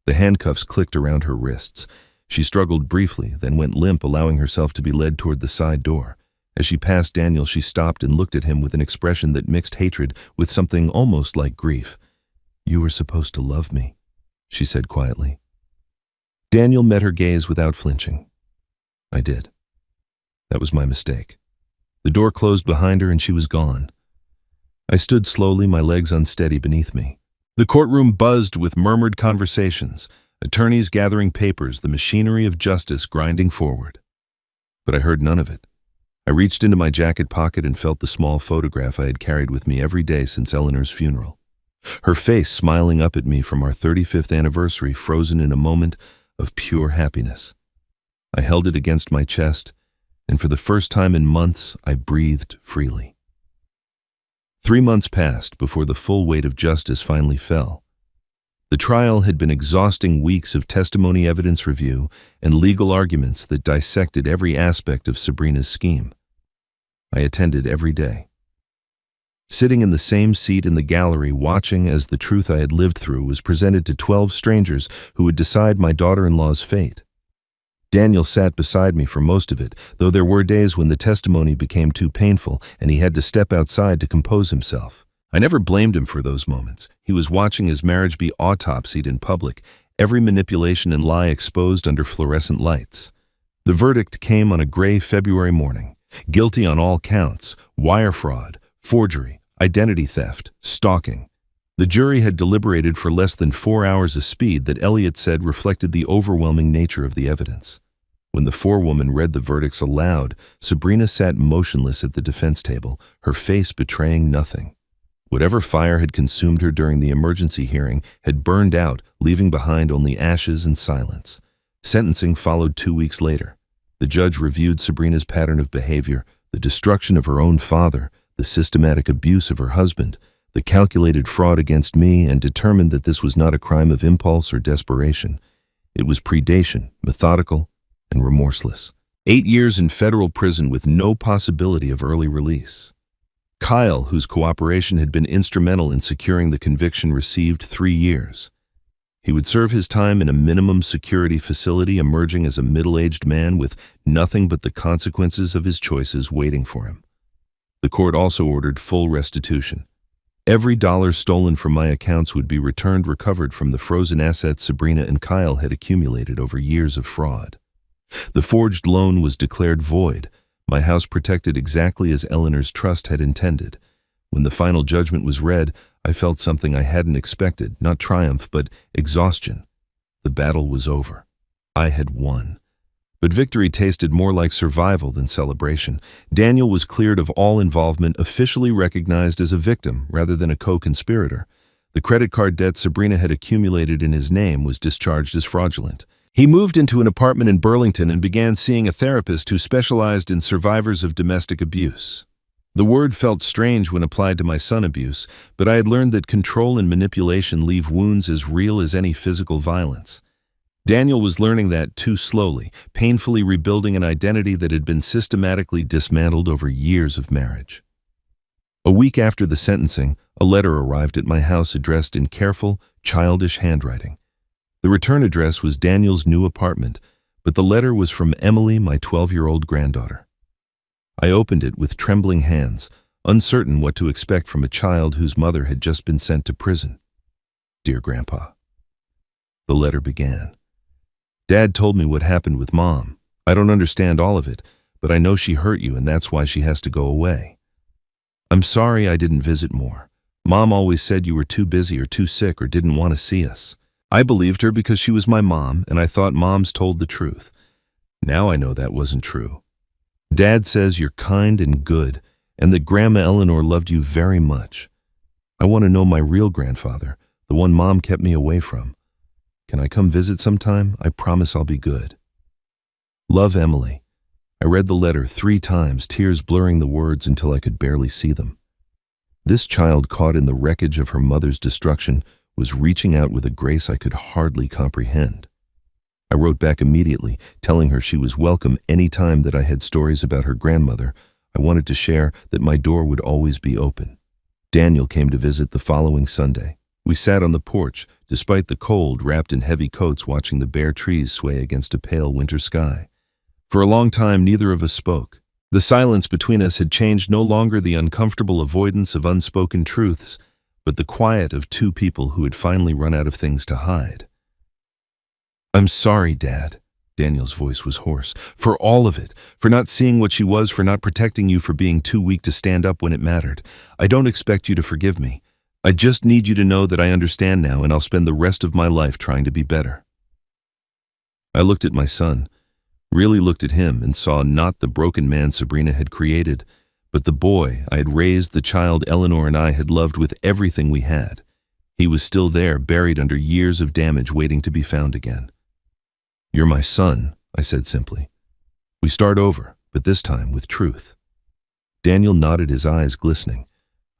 Speaker 1: The handcuffs clicked around her wrists. She struggled briefly, then went limp, allowing herself to be led toward the side door. As she passed Daniel, she stopped and looked at him with an expression that mixed hatred with something almost like grief. "You were supposed to love me," she said quietly. Daniel met her gaze without flinching. "I did. That was my mistake." The door closed behind her and she was gone. I stood slowly, my legs unsteady beneath me. The courtroom buzzed with murmured conversations, attorneys gathering papers, the machinery of justice grinding forward. But I heard none of it. I reached into my jacket pocket and felt the small photograph I had carried with me every day since Eleanor's funeral. Her face smiling up at me from our 35th anniversary, frozen in a moment of pure happiness. I held it against my chest, and for the first time in months, I breathed freely. 3 months passed before the full weight of justice finally fell. The trial had been exhausting weeks of testimony, evidence review, and legal arguments that dissected every aspect of Sabrina's scheme. I attended every day. Sitting in the same seat in the gallery, watching as the truth I had lived through was presented to 12 strangers who would decide my daughter-in-law's fate. Daniel sat beside me for most of it, though there were days when the testimony became too painful and he had to step outside to compose himself. I never blamed him for those moments. He was watching his marriage be autopsied in public, every manipulation and lie exposed under fluorescent lights. The verdict came on a gray February morning. Guilty on all counts: wire fraud, forgery, identity theft, stalking. The jury had deliberated for less than 4 hours, a speed that Elliot said reflected the overwhelming nature of the evidence. When the forewoman read the verdicts aloud, Sabrina sat motionless at the defense table, her face betraying nothing. Whatever fire had consumed her during the emergency hearing had burned out, leaving behind only ashes and silence. Sentencing followed 2 weeks later. The judge reviewed Sabrina's pattern of behavior, the destruction of her own father, the systematic abuse of her husband, the calculated fraud against me, and determined that this was not a crime of impulse or desperation. It was predation, methodical, and remorseless. 8 years in federal prison with no possibility of early release. Kyle, whose cooperation had been instrumental in securing the conviction, received 3 years. He would serve his time in a minimum security facility, emerging as a middle-aged man with nothing but the consequences of his choices waiting for him. The court also ordered full restitution. Every dollar stolen from my accounts would be recovered from the frozen assets Sabrina and Kyle had accumulated over years of fraud. The forged loan was declared void, my house protected exactly as Eleanor's trust had intended. When the final judgment was read, I felt something I hadn't expected, not triumph, but exhaustion. The battle was over. I had won. But victory tasted more like survival than celebration. Daniel was cleared of all involvement, officially recognized as a victim rather than a co-conspirator. The credit card debt Sabrina had accumulated in his name was discharged as fraudulent. He moved into an apartment in Burlington and began seeing a therapist who specialized in survivors of domestic abuse. The word felt strange when applied to my son abuse, but I had learned that control and manipulation leave wounds as real as any physical violence. Daniel was learning that too slowly, painfully rebuilding an identity that had been systematically dismantled over years of marriage. A week after the sentencing, a letter arrived at my house addressed in careful, childish handwriting. The return address was Daniel's new apartment, but the letter was from Emily, my 12-year-old granddaughter. I opened it with trembling hands, uncertain what to expect from a child whose mother had just been sent to prison. Dear Grandpa. The letter began. Dad told me what happened with Mom. I don't understand all of it, but I know she hurt you and that's why she has to go away. I'm sorry I didn't visit more. Mom always said you were too busy or too sick or didn't want to see us. I believed her because she was my mom, and I thought moms told the truth. Now I know that wasn't true. Dad says you're kind and good, and that Grandma Eleanor loved you very much. I want to know my real grandfather, the one Mom kept me away from. Can I come visit sometime? I promise I'll be good. Love, Emily. I read the letter 3 times, tears blurring the words until I could barely see them. This child, caught in the wreckage of her mother's destruction, was reaching out with a grace I could hardly comprehend. I wrote back immediately, telling her she was welcome any time that I had stories about her grandmother. I wanted to share, that my door would always be open. Daniel came to visit the following Sunday. We sat on the porch, despite the cold, wrapped in heavy coats, watching the bare trees sway against a pale winter sky. For a long time, neither of us spoke. The silence between us had changed, no longer the uncomfortable avoidance of unspoken truths, but the quiet of 2 people who had finally run out of things to hide. I'm sorry, Dad. Daniel's voice was hoarse. For all of it. For not seeing what she was, for not protecting you, for being too weak to stand up when it mattered. I don't expect you to forgive me. I just need you to know that I understand now, and I'll spend the rest of my life trying to be better. I looked at my son, really looked at him, and saw not the broken man Sabrina had created, but the boy I had raised, the child Eleanor and I had loved with everything we had. He was still there, buried under years of damage, waiting to be found again. You're my son, I said simply. We start over, but this time with truth. Daniel nodded, his eyes glistening.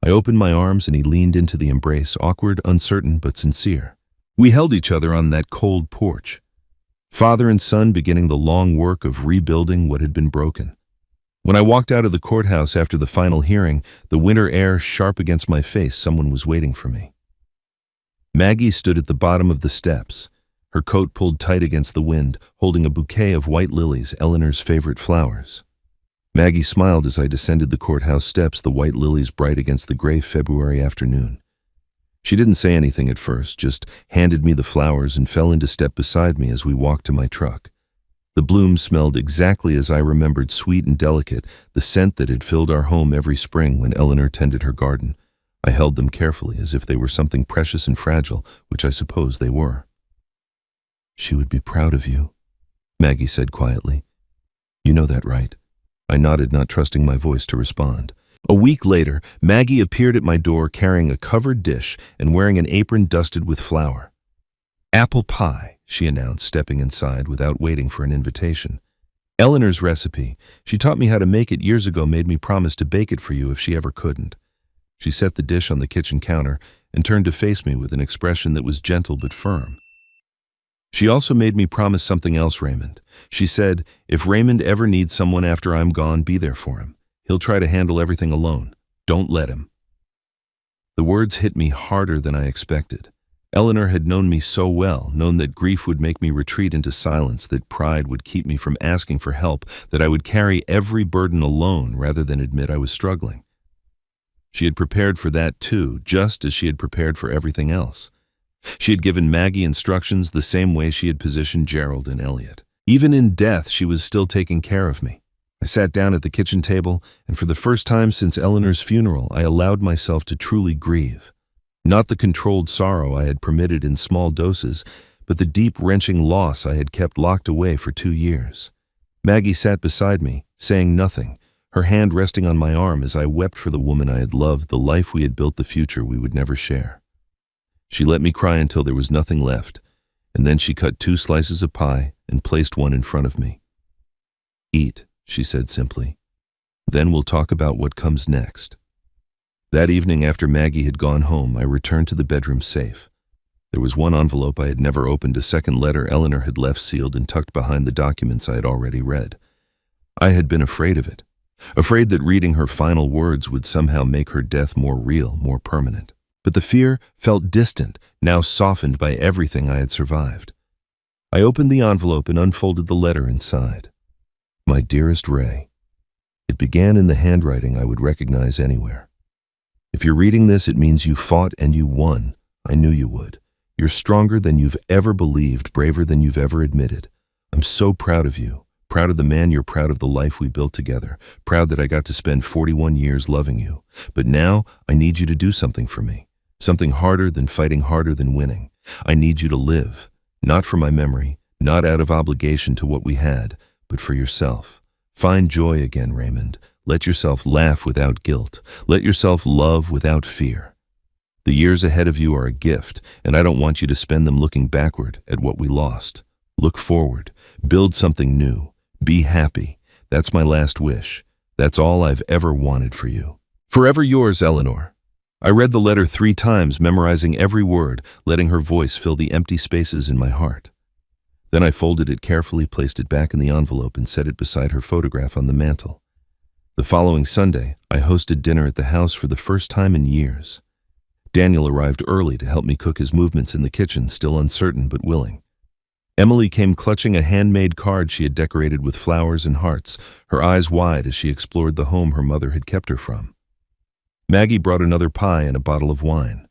Speaker 1: I opened my arms and he leaned into the embrace, awkward, uncertain, but sincere. We held each other on that cold porch, father and son beginning the long work of rebuilding what had been broken. When I walked out of the courthouse after the final hearing, the winter air sharp against my face, someone was waiting for me. Maggie stood at the bottom of the steps, her coat pulled tight against the wind, holding a bouquet of white lilies, Eleanor's favorite flowers. Maggie smiled as I descended the courthouse steps, the white lilies bright against the gray February afternoon. She didn't say anything at first, just handed me the flowers and fell into step beside me as we walked to my truck. The blooms smelled exactly as I remembered, sweet and delicate, the scent that had filled our home every spring when Eleanor tended her garden. I held them carefully as if they were something precious and fragile, which I suppose they were. "She would be proud of you," Maggie said quietly. "You know that, right?" I nodded, not trusting my voice to respond. A week later, Maggie appeared at my door carrying a covered dish and wearing an apron dusted with flour. "Apple pie," she announced, stepping inside without waiting for an invitation. "Eleanor's recipe. She taught me how to make it years ago, made me promise to bake it for you if she ever couldn't." She set the dish on the kitchen counter and turned to face me with an expression that was gentle but firm. "She also made me promise something else, Raymond. She said, if Raymond ever needs someone after I'm gone, be there for him. He'll try to handle everything alone. Don't let him." The words hit me harder than I expected. Eleanor had known me so well, known that grief would make me retreat into silence, that pride would keep me from asking for help, that I would carry every burden alone rather than admit I was struggling. She had prepared for that too, just as she had prepared for everything else. She had given Maggie instructions the same way she had positioned Gerald and Elliot. Even in death, she was still taking care of me. I sat down at the kitchen table, and for the first time since Eleanor's funeral, I allowed myself to truly grieve. Not the controlled sorrow I had permitted in small doses, but the deep, wrenching loss I had kept locked away for 2 years. Maggie sat beside me, saying nothing, her hand resting on my arm as I wept for the woman I had loved, the life we had built, the future we would never share. She let me cry until there was nothing left, and then she cut 2 slices of pie and placed one in front of me. "Eat," she said simply. "Then we'll talk about what comes next." That evening, after Maggie had gone home, I returned to the bedroom safe. There was one envelope I had never opened, a second letter Eleanor had left sealed and tucked behind the documents I had already read. I had been afraid of it, afraid that reading her final words would somehow make her death more real, more permanent. But the fear felt distant, now softened by everything I had survived. I opened the envelope and unfolded the letter inside. "My dearest Ray." It began in the handwriting I would recognize anywhere. "If you're reading this, it means you fought and you won. I knew you would. You're stronger than you've ever believed, braver than you've ever admitted. I'm so proud of you, proud of the man you're, proud of the life we built together, proud that I got to spend 41 years loving you. But now I need you to do something for me. Something harder than fighting, harder than winning. I need you to live, not for my memory, not out of obligation to what we had, but for yourself. Find joy again, Raymond. Let yourself laugh without guilt. Let yourself love without fear. The years ahead of you are a gift, and I don't want you to spend them looking backward at what we lost. Look forward. Build something new. Be happy. That's my last wish. That's all I've ever wanted for you. Forever yours, Eleanor." I read the letter 3 times, memorizing every word, letting her voice fill the empty spaces in my heart. Then I folded it carefully, placed it back in the envelope, and set it beside her photograph on the mantel. The following Sunday, I hosted dinner at the house for the first time in years. Daniel arrived early to help me cook, his movements in the kitchen still uncertain but willing. Emily came clutching a handmade card she had decorated with flowers and hearts, her eyes wide as she explored the home her mother had kept her from. Maggie brought another pie and a bottle of wine.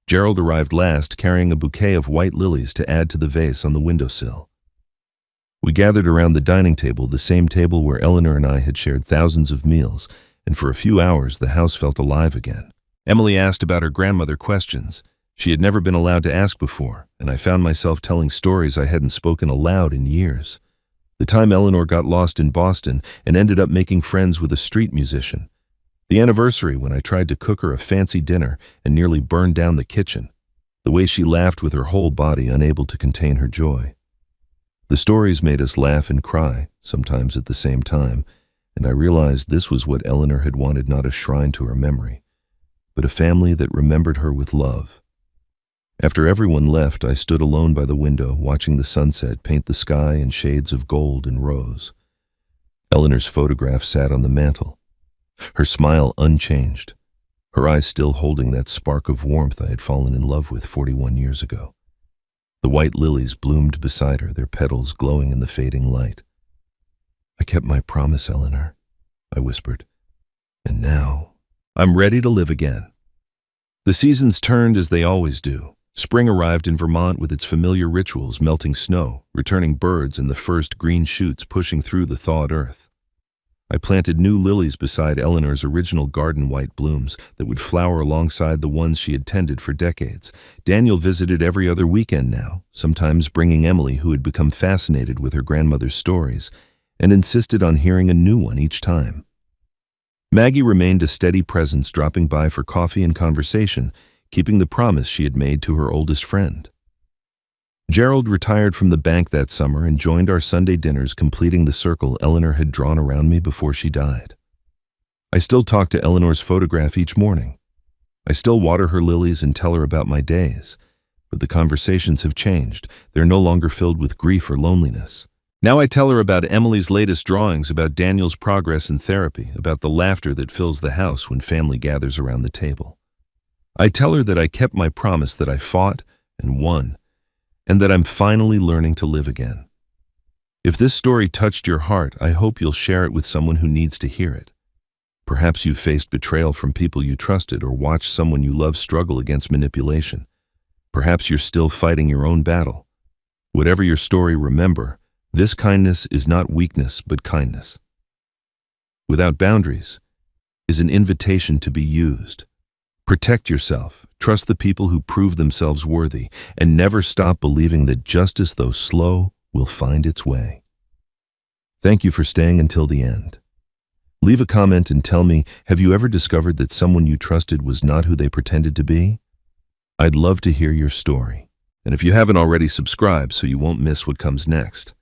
Speaker 1: Gerald arrived last, carrying a bouquet of white lilies to add to the vase on the windowsill. We gathered around the dining table, the same table where Eleanor and I had shared thousands of meals, and for a few hours the house felt alive again. Emily asked about her grandmother, questions she had never been allowed to ask before, and I found myself telling stories I hadn't spoken aloud in years. The time Eleanor got lost in Boston and ended up making friends with a street musician. The anniversary when I tried to cook her a fancy dinner and nearly burned down the kitchen. The way she laughed with her whole body, unable to contain her joy. The stories made us laugh and cry, sometimes at the same time, and I realized this was what Eleanor had wanted, not a shrine to her memory, but a family that remembered her with love. After everyone left, I stood alone by the window, watching the sunset paint the sky in shades of gold and rose. Eleanor's photograph sat on the mantel, her smile unchanged, her eyes still holding that spark of warmth I had fallen in love with 41 years ago. The white lilies bloomed beside her, their petals glowing in the fading light. "I kept my promise, Eleanor," I whispered. And now, I'm ready to live again. The seasons turned as they always do. Spring arrived in Vermont with its familiar rituals, melting snow, returning birds, and the first green shoots pushing through the thawed earth. I planted new lilies beside Eleanor's original garden white blooms that would flower alongside the ones she had tended for decades. Daniel visited every other weekend now, sometimes bringing Emily, who had become fascinated with her grandmother's stories, and insisted on hearing a new one each time. Maggie remained a steady presence, dropping by for coffee and conversation, keeping the promise she had made to her oldest friend. Gerald retired from the bank that summer and joined our Sunday dinners, completing the circle Eleanor had drawn around me before she died. I still talk to Eleanor's photograph each morning. I still water her lilies and tell her about my days, but the conversations have changed. They're no longer filled with grief or loneliness. Now I tell her about Emily's latest drawings, about Daniel's progress in therapy, about the laughter that fills the house when family gathers around the table. I tell her that I kept my promise, that I fought and won, and that I'm finally learning to live again. If this story touched your heart, I hope you'll share it with someone who needs to hear it. Perhaps you've faced betrayal from people you trusted, or watched someone you love struggle against manipulation. Perhaps you're still fighting your own battle. Whatever your story, remember, this kindness is not weakness, but kindness. Without boundaries is an invitation to be used. Protect yourself, trust the people who prove themselves worthy, and never stop believing that justice, though slow, will find its way. Thank you for staying until the end. Leave a comment and tell me, have you ever discovered that someone you trusted was not who they pretended to be? I'd love to hear your story. And if you haven't already, subscribe so you won't miss what comes next.